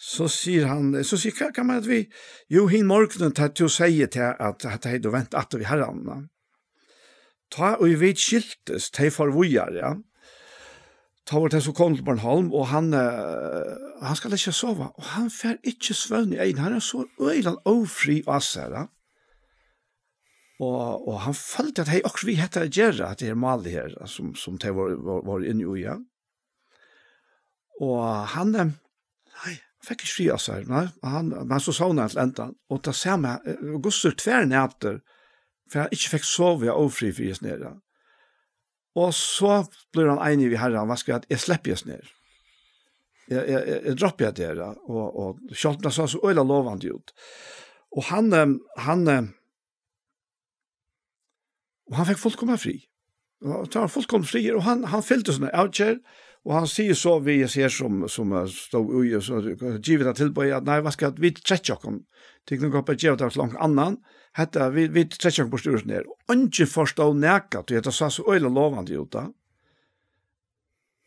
Så sier hva kan man at vi, jo, hin morgenen til å si til at jeg hadde vent at vi har han. Ta og vi vet skiltes, til for vujar, ja. Ta var til så kom til Bornholm, og han skal ikke sove, og han fer ikke svøvn i egen, han så øyland ofri av seg, ja. Og han følte at hei, også vi hette Gjerra, at det malig her, som de var inne i, ja. Og han fikk ikke fri av seg, men så sovna han til enda, og da ser man, Gusser tver nætter, for han ikke fikk sove og ofri for oss nere. Og så blir han enig i herren, hva skal jeg, jeg slipper oss ned. Jeg dropper jeg dere, og kjølten sa så øyla lovende ut. Og han fikk fullkommen fri. Og tar fullkommen fri, og han fylte sånne avkjær, og han sier så vi ser som stod ui, og så givet det tilbøy, at nei, hva skal vi trekke oss? Tikk noe på givet det til langt annan, hette vi trekke oss på styrt ned, og ikke forstå neka, og det sa så øyla lovende ut da.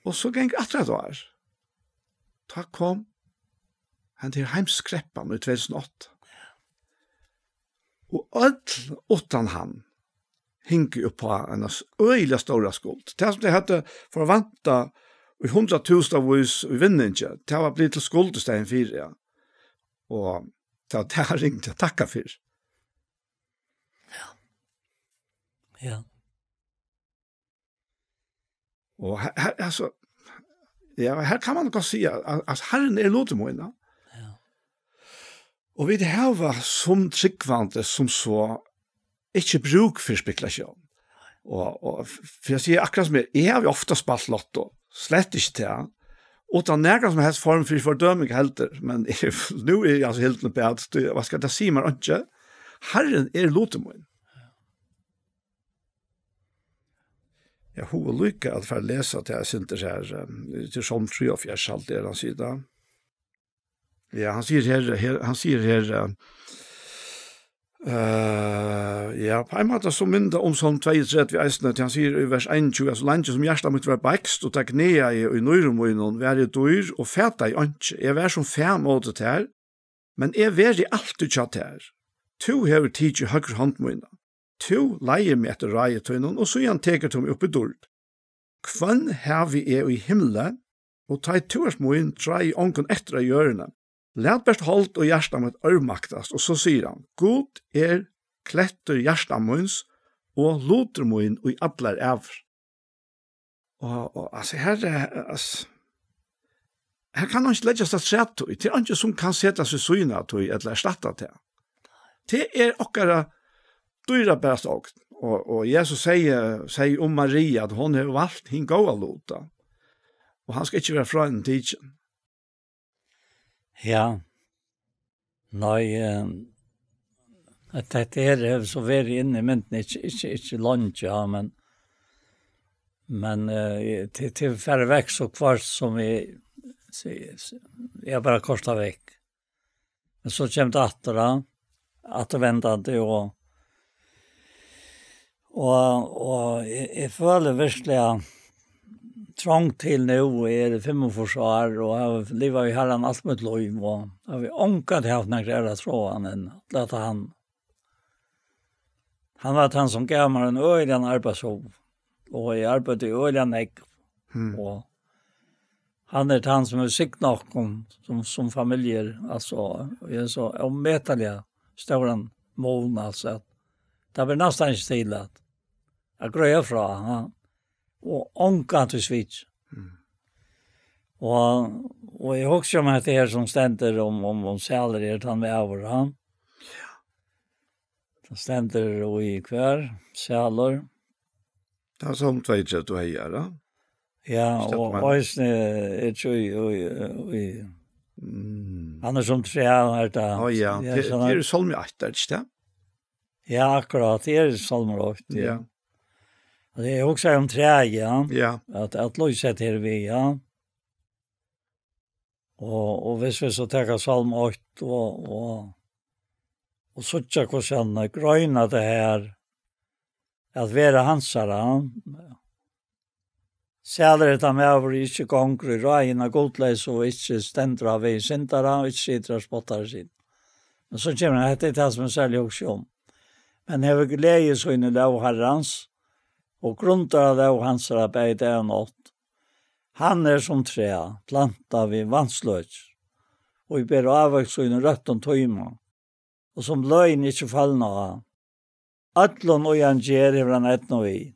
Og så gikk atre et år. Da kom han til heimskreppan i 2008. Og alt utan han hinker upp på en øyla stora skuld. Det som det hette for å vanta i 100.000 av oss i vinninge, det var blitt til skuld i stedet 4, ja. Og det var det jeg ringte jeg takka for. Ja. Og her, altså, ja, her kan man godt si at Herren lotemoina. Ja. Og vi det her var som tryggvante som så ikke bruk for spekulasjon. Og for jeg sier akkurat som jeg har jo ofte spalt lotto, slett ikke til han, utan nærmere som helst form for fordøming helter, men nå jeg altså helt noe på at, hva skal det si meg ikke? Herren lotemoin. Jeg har lykke at for å lese til jeg synes her, til som 43 alt det han sier da. Ja, han sier her, ja, på en måte så mynda om sånn 32 eisene, til han sier i vers 21, altså landet som hjertet mitt var bakst, og takk nea i nøyremoinen, vær i dyr, og feta i ønske. Jeg vær som fem året her, men jeg vær i alt du tjatt her. To hever tid i høyre håndmoinen. To leier meg etter reietøynen, og så igjen teker to meg opp i dård. Kvann har vi i himmelen, og ta i torsmoen dra i ånken etter av hjørene. Lät best holdt og hjärsta mot örmaktast, og så sier han, God klettur hjärsta muns, og loter mun og i allar evr. Og altså, her kan han ikke legge seg sett til, det ikke som kan sette seg syna til, eller erstatta til. Det okkara dyra best også. Og Jesus sier om Maria, at hon har valgt hin gåa lota, og han skal ikke være fra en tidsen. Ja. Nei, at det så veldig inne i mynden, ikke lunch, ja, men til færre vekk så kvart som jeg bare kostet vekk. Men så kommer det at det ventade, og jeg føler virkelig trångt til nå, det 45 år, og jeg har livet i herren alt mitt liv, og jeg har ångat haft når jeg er tråden enn at han var han som gav meg en øyren arbeidshov, og jeg arbeidet i øyren egg, og han han som sikt nok som familjer, altså, og jeg så ommetallige større mån, altså, det blir nesten ikke til at jeg grøyer fra han, og ångan til svits. Og jeg husker om at det her som stender om sæler han med over han. Det stender i hver, sæler. Det som 22 du heier, da? Ja, og høysene i han som tre her da. Ja, det solm i 8, ikke det? Ja, akkurat, det solm i 8. Ja. Det är också om träd, ja. Ja. Att lyset här vi, ja. Och hvis vi så tar psalm 8 och så tjocka hvordan grøyna det här att vara hansara. Sæler det med over ikke gonger i røyen av godleis og ikke stender av i sintara og ikke sitter og spottar sin. Men så kommer det, det som særlig også om. Men jeg vil glede så inn i lov herrens, og grunter av lov hans arbeid det og nått. Han som tre, planta vid vannsløts, og vi ber avvøks inn i røtten tøyma, og som løgn ikke fallna av. Atlon og han gjer i hverandre et noe i.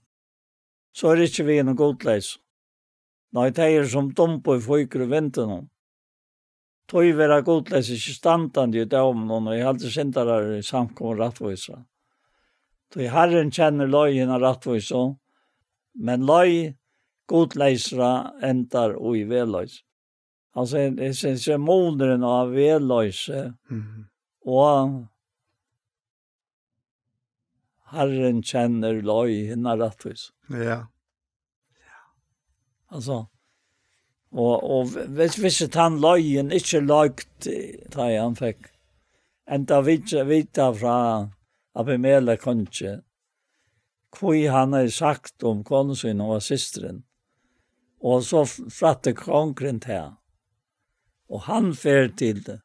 Så det ikke vi noe godleis. Nei, det som dumper i folker og venter noen. Tøy være godleis ikke standande i dømen noen, og jeg hadde sintere i samkommet rattvisa. Tøy Herren kjenner løyen av rattvisa, men løy godleisra endar og i veløys. Altså, jeg synes moderen av veløys, og Herren känner löj hinna rättvis. Ja. Alltså, och visst han löjen inte lagt ta han fick. Ända vita från Abimela konche. Kvui han har sagt om konsin och systern. Och så fratte konkret här. Och han fer till det.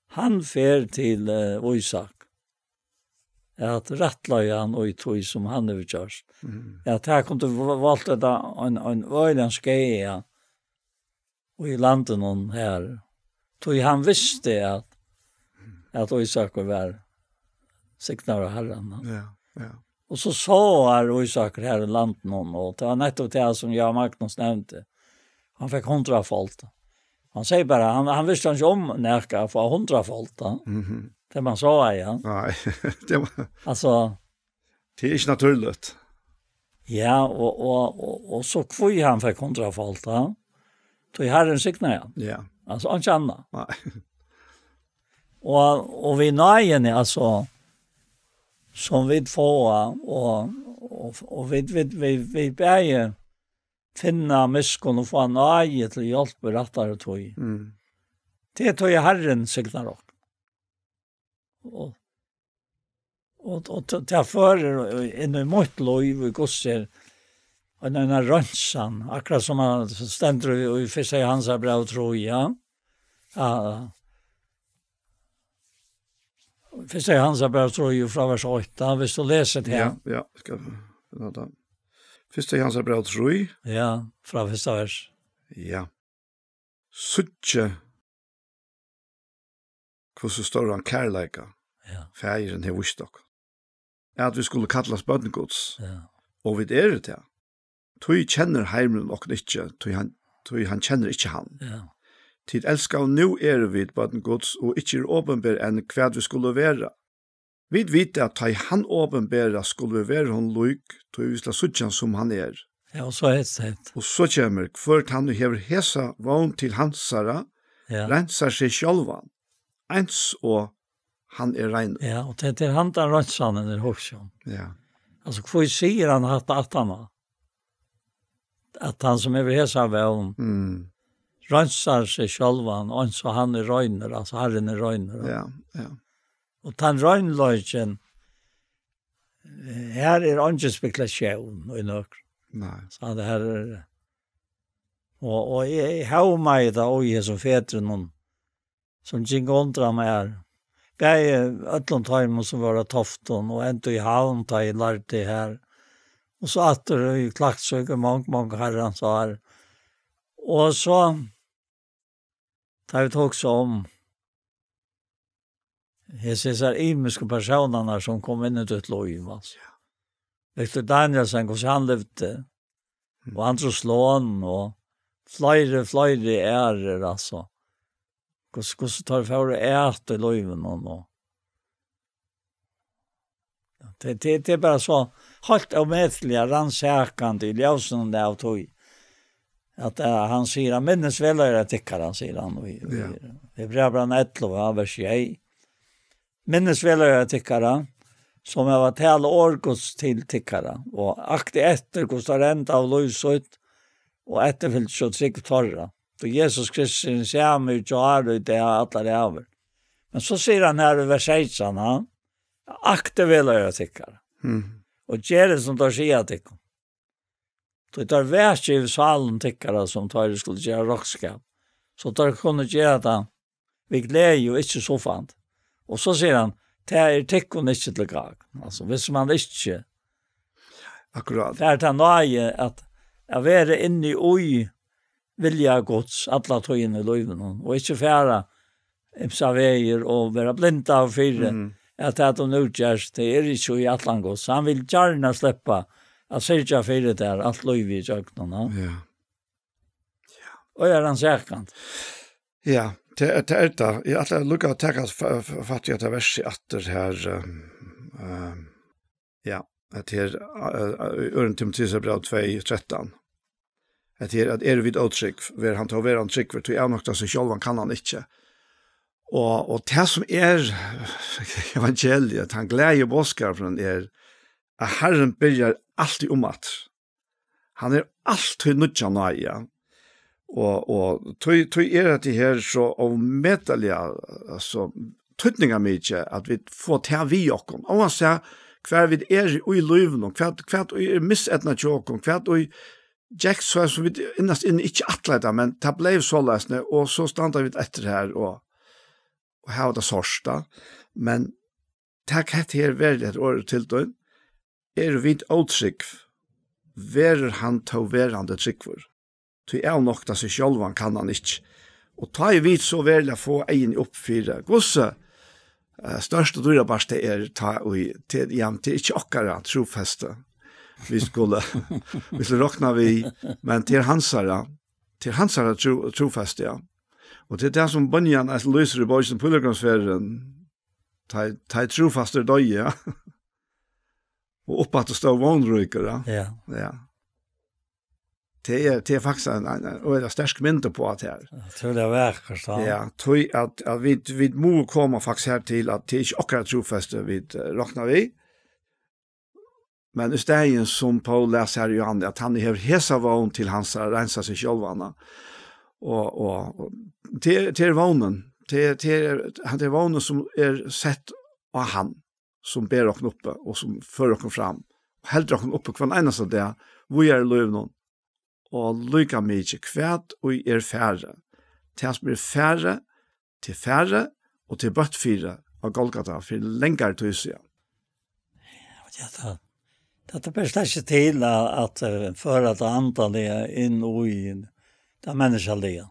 Han fer till Isak. At rattløya han og i tog som han har gjort. At her kom til valgt en øyland skeia og i landet noen her. Tog han visste at Isak var siknar av herren. Ja, ja. Og så Isak her i landet noen, og det var nettopp det som jeg og Magnus nevnte. Han fikk 100-fold. Han sier bare, han visste han ikke om nærka for 100-fold. Det man sa, ja. Nej, det var... Alltså... Det är inte naturligt. Ja, och så kvui han för kontrafalt, ja. Tog Herren signa, ja. Ja. Alltså, han känner. Nej. Och vi nöjen, alltså, som vi får, och vi börjar finna miskon och få nöje till hjälp med rättare tog. Det tog Herren signa också. Och ta för in i mot lov och gosse och en rönsan akkurat som han ständer i för sig hans bra tror jag. Ja. För sig hans bra tror ju från vers 8 visst du läser det. Ja, ska vänta. För sig hans bra tror. Ja, från första vers. Ja. Suttje hvordan står han kærleika, fægeren har visst dere. At vi skulle kallas bønnegods, og vi er det. Tui kjenner heimen og ikke, tui han kjenner ikke han. Tid elskar nu vi bønnegods, og ikke åpenber enn hva vi skulle være. Vi vet at han åpenbæra skulle vi være hon lyk, tui vi sla suttjan som han er. Ja, og så det. Og så kommer, for han hever hesa vogn til hansara, rensar seg sjálvan, eins og han rein. Ja, og det han der rensan den også. Ja. Altså, hvor sier han at han som hever hesa vogn, rensar seg sjálvan, eins og han reiner, altså herren reiner. Ja, ja. Og den reinløgjen, her ikke spekulasjon og nøkker. Nei. Så det her og jeg har meg da og jeg som fedre noen som gikk undra meg her. Jeg øtlundtøymen som var av Tofton og endte i havn da jeg lærte her. Og så at det klakksøk mange herren så her. Og så tar vi tog så om jeg ser så imiske personer som kom inn i et lov. Altså. Victor Danielsen, hvordan han levde, og andre slån, og flere ærer, altså. Hvordan tar det for å æte løyven, og det bare så helt avmedelig, rannsakende i ljøsene av tog. At han sier, han minnes veløyre tikkere, han sier han. Det er bra 11, vers 1. Minnes veløyre tikkere, som jeg var til årgods til tikkere, og akte etter hvordan det enda av løsut, og etterfyllt så trygg torra. For Jesus Kristus sier meg ikke har det alle det over. Men så sier han her i vers 16, akte vil jeg tikkere. Og gjør det som tar sier tikkere. Så tar vært i salen tikkere som tar skulle gjøre rockskap. Så tar kunne gjøre det, vi gleder jo ikke så fant. Og så sier han, det tikkun ikke til gang. Altså, hvis man ikke... Akkurat. Det til nøye at jeg være inne i ui vilja gods, alle tøyene i løyven, og ikke fære imsa veier og være blinda av fire, at det er utgjørst, det ikke i atlan gods. Han vil gjerne slippe at sørja fire der, alt løyv i kjøkkene. Ja. Og han sækant. Ja. Det er det. Jeg lukker å tenke fatt i at det er verset atter her, at her, Øren Timotheus brev 2:13. At her, at vid åtrykk, hvor han tar over han trykk, for jeg nok da seg selv, han kan han ikke. Og det som evangeliet, han gleder båskar for han at Herren byrjar alltid at. Han alltid nødja nøye, og tøy at det her så avmedelige, altså, tøytninga mykje, at vi får ta vi okken. Og han sier, hver vi i løyven, hver vi misetna tjåkken, hver vi Jack så som vi innast inn ikke atleta, men det ble så løsne, og så standa vi etter her, og her det sorsta. Men takk hette her veldig et år til døgn, vi åtrykk, verer han til verande trykkvur. Så nok da seg selv, han kan han ikke. Og ta vi så veldig å få egen oppfyre. Gosse, største dyrebarste ta til ikke akkurat trofeste. Vi skulle råkna vi, men til hansara trofeste, ja. Og til det som bunjan lyser i bøysen på pilgrimsferien, ta trofaste døye, ja. Og oppe at det står vånrykere. Ja. Ja. Det är faktiskt en stark mynte på att här. Jag tror det verkar så. Ja, tror att vi må komma faktiskt här till att det inte akkurat trofäste vid räknar vi. Men istället som Paul läser här i Johannes att han har hesa vån till hans rensa sig själva. Och till vånen, till vånen som sett av han som ber oss uppe och som för oss fram. Helt oss uppe kvar en så där. Vi löv og lykka mykje kvært og færre. Til som færre, til færre og til bøttfire av Golgata, for lengre til seg. Ja, det er best ikke til at føre det antallet inn og i det menneskelige.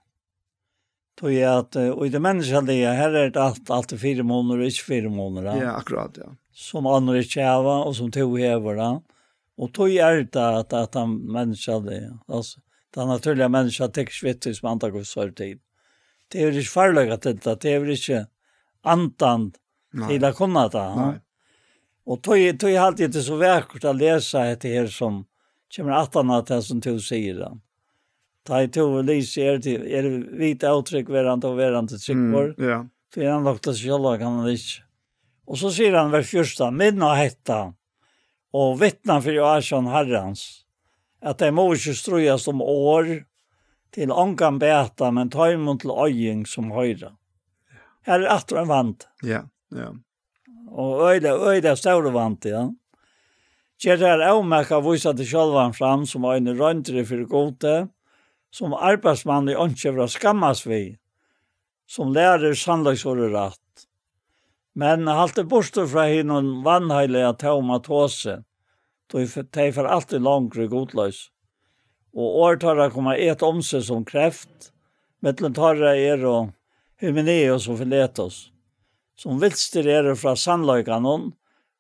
Tog jag att och i det mänskliga här är det allt 4 månader och inte 4 månader. Ja, akkurat, ja. Som andra inte har och som tog över det. Och tog är det att han mänskliga, alltså den naturliga människan täcker svett som andra går så tid. Det är inte farligt att det är inte antan till att kunna det. Nej. Och tog jag alltid det så vackert att läsa det här som kommer att det som tog säger det. Ta i tog lyser det vita uttryck verant tryckor. Ja. För han luktar sig själv kan han inte. Och så säger han vers 1, minna hetta och vittna för Joasson Herrans att det må inte strujas om år till ångan bäta men ta emot till öjning som höjda. Här är att en vant. Ja, ja. Och öjda stora vant, ja. Kjert är avmärka visa till självan fram som en röntri för gode, som arbetsman i ånkjövra skammas vi, som lærer sannlagsåret rätt. Men halte borster fra hinnom vannheilige tauma tåse, då de for alltid langre godløs. Og årtarra kommer et om seg som kreft, mellom tarra og Hymeneus og Filetos, som vilster fra sannløykanon,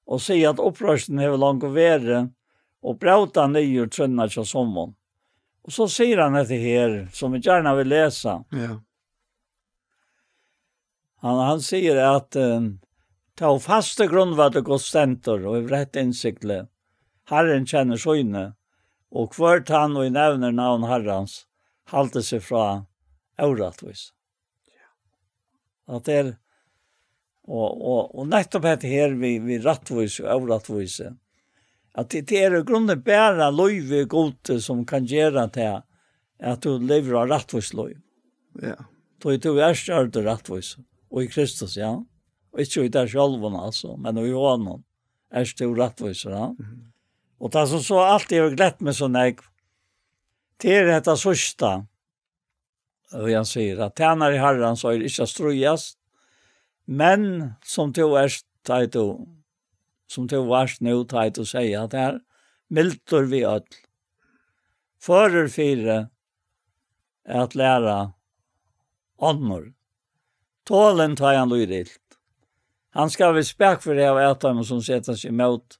og sier at opprørsten hever langt å være, og brauta nye trønner til sommon. Og så sier han etter her, som vi gjerne vil lese. Ja. Han sier at ta faste grunnvatte godt stentor og rett innsiktle. Herren kjenner søgne, og hvert han og i nevner navn Herrens halte seg fra øratvis. At det er, og nettopp etter her vi rattvis og øratvis, at det er i grunnen bare løyve gode som kan gjøre til at du lever av rattvis løy. Ja. Så du er større til rattvis, og i Kristus, ja. Og ikke i der sjølven, altså, men i hånden er du rattvis, ja. Og det som så alltid har glett med sånn jeg, det er dette sørste, og jeg sier at tjener i Herren så er det ikke strøyes, men som du er teit og som du var nå teit å si at det er mildur vi ødel. Fører 4 er at lære ånder. Tålen tar han lydilt. Han skal vi spek for det av etom som setter seg imot.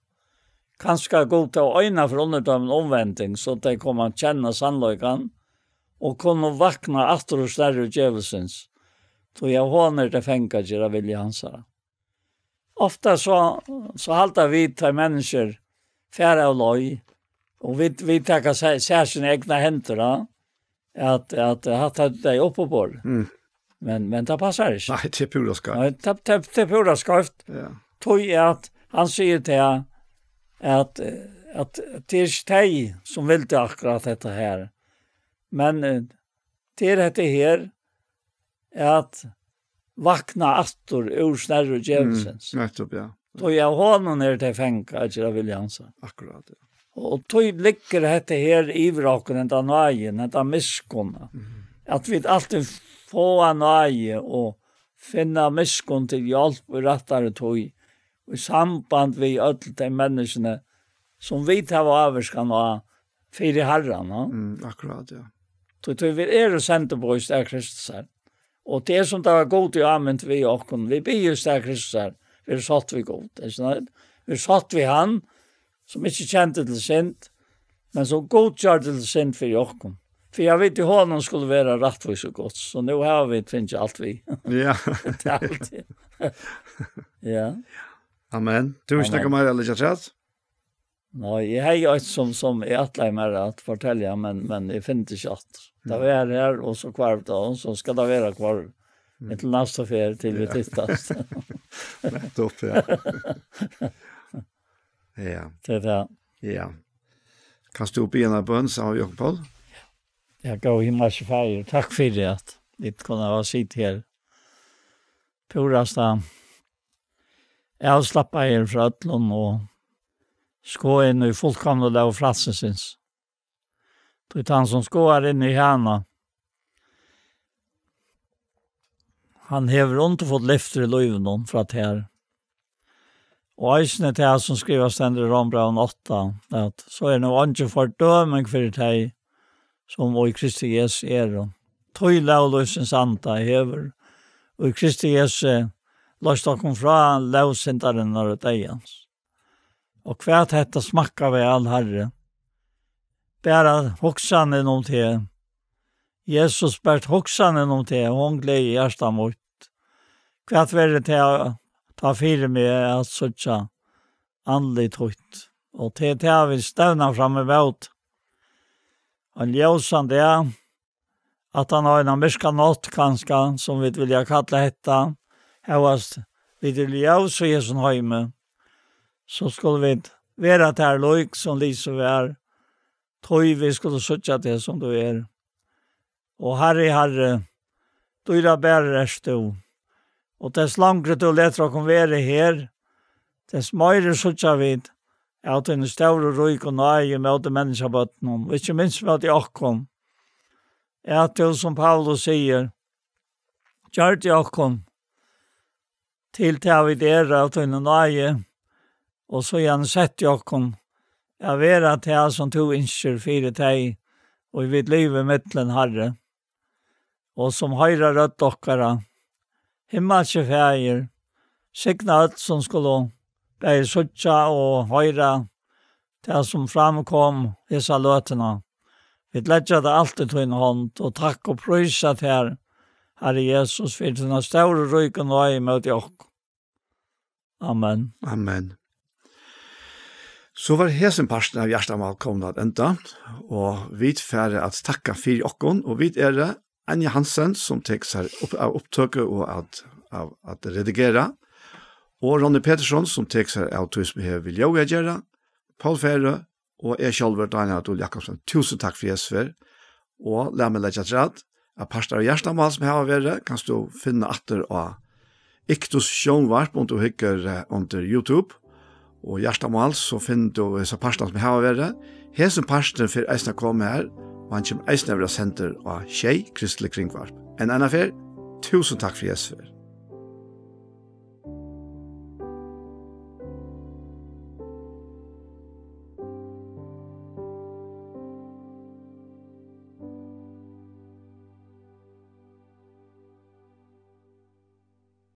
Kanskje god til å øyne for underdømmen omvending, så at de kommer å kjenne sannløyken, og kunne vakna atter og større djevelsens, så jeg håner til fengt gjøre vilje hans her. Ofta så halter vi til mennesker færre og løy, og vi takker særlig egna henter, at hatt deg oppe på det. Men det passar ikke. Nei, det er pura skarpt. Nei, det er pura skarpt. Ja. Tog at han sier til at det er ikke deg som vil til akkurat dette her. Men det er dette her at vakna atter ur snarre djevelsens. Nettopp, ja. Tog jeg hånden til fengt, ikke det vil jeg ansa. Akkurat, ja. Og tog ligger dette her i vraken, dette nøyen, dette miskunna. At vi alltid få en nøye og finne miskun til hjelp og rettere tog i samband vi alle de menneskene som vi tar avvarskan av fire herren. Akkurat, ja. Tog vi sendt på i steg Kristus her. Og det som det var god i anvendt vi åkken, vi blir i steg Kristus her, vi satt vi god. Vi satt vi han, som ikke kjente til sint, men som godgjør til sint for åkken. For jeg vet i honom skulle være rettvis og godt, så nå har vi finnet alt vi. Ja. Det er alltid. Ja. Amen. Du vil snakke mer eller ikke rett? Nei, jeg har jo et som er atle mer at fortelle, men jeg finner ikke alt. Det er her, og så kvar da, og så skal det være kvar til neste ferie til vi tittas. Nettopp, ja. Ja. Det er det. Ja. Kan du be en av bønn, sa Jakob Paul? Jeg går himmelske feir. Takk for det at vi kunne ha sitt her. Purasta. Jeg slappet her fra Øtlund og skå inn i fullkomne og fratsensins. Det er han som skår inn i henne. Han hever ikke fått lyfter i løyven fra det her. Og eisene til han som skriver stendet i Rombraun 8, at så er det noe ikke fordøming for det som og i Kristi Jesus er. tøyla og løsens anta hever, og i Kristi Jesu løst okkom fra løsintaren og deians. Og kvært hetta smakka vi all Herre. Bæra hoksanen om te. Jesus bært hoksanen om te, og hon gled i hjärsta mot. Kvært verre til å ta fire med at suttja andlig tøyt. Og til vi stevna fram i våt. Han ljøsan det at han har en mørka nått kanska, som vi vilja kalla hetta. Hevast vi vil ljøs og Jesu heime. Så skulle vi være til løyk som lyser vi tøy vi skulle suttja det som du Og Herre, du bærer du. Og dess langre du leter å være her, dess meire suttja vi at en større røyk og nøye med de menneskebøttene, og ikke minst med de okkom. At du, som Paulus sier, gjør de okkom til vi dere at en nøye, og så gjerne sett okkom vera til som to innskjer fire teg, og vi livet mittlen Herre, og som høyre rødt dokkara, himmelske feir, sikna alt som skulle bære suttja og høyre til som framkom disse løtene. Vi ledger det alltid til en hånd, og takk og prøysa til Herre Jesus, for den større røyken og øye med dere. Amen. Amen. Så var hesen parsten av Gjerstamal kommet enda, og vi færre at takka for okkon, og vi Anja Hansen, som tek seg av opptøket og at redigera, og Ronny Petersson, som tek seg av tusen vi vil gjøre, Paul Fære, og jeg selv, Daniel Adol Jakobsen. Tusen takk for Jesper, og la meg legge rad, at parsten av Gjerstamal som har vært, kan du finne atter av Iktus Sjånvarp, om du hikker under YouTube, og Gjerstamal, så finner du disse parstene som har vært. Hesen parstene for eisene komme her, og han kommer eisene over senter av Tjei Kristelig Kringvarp. En annen fer, tusen takk for Jesper.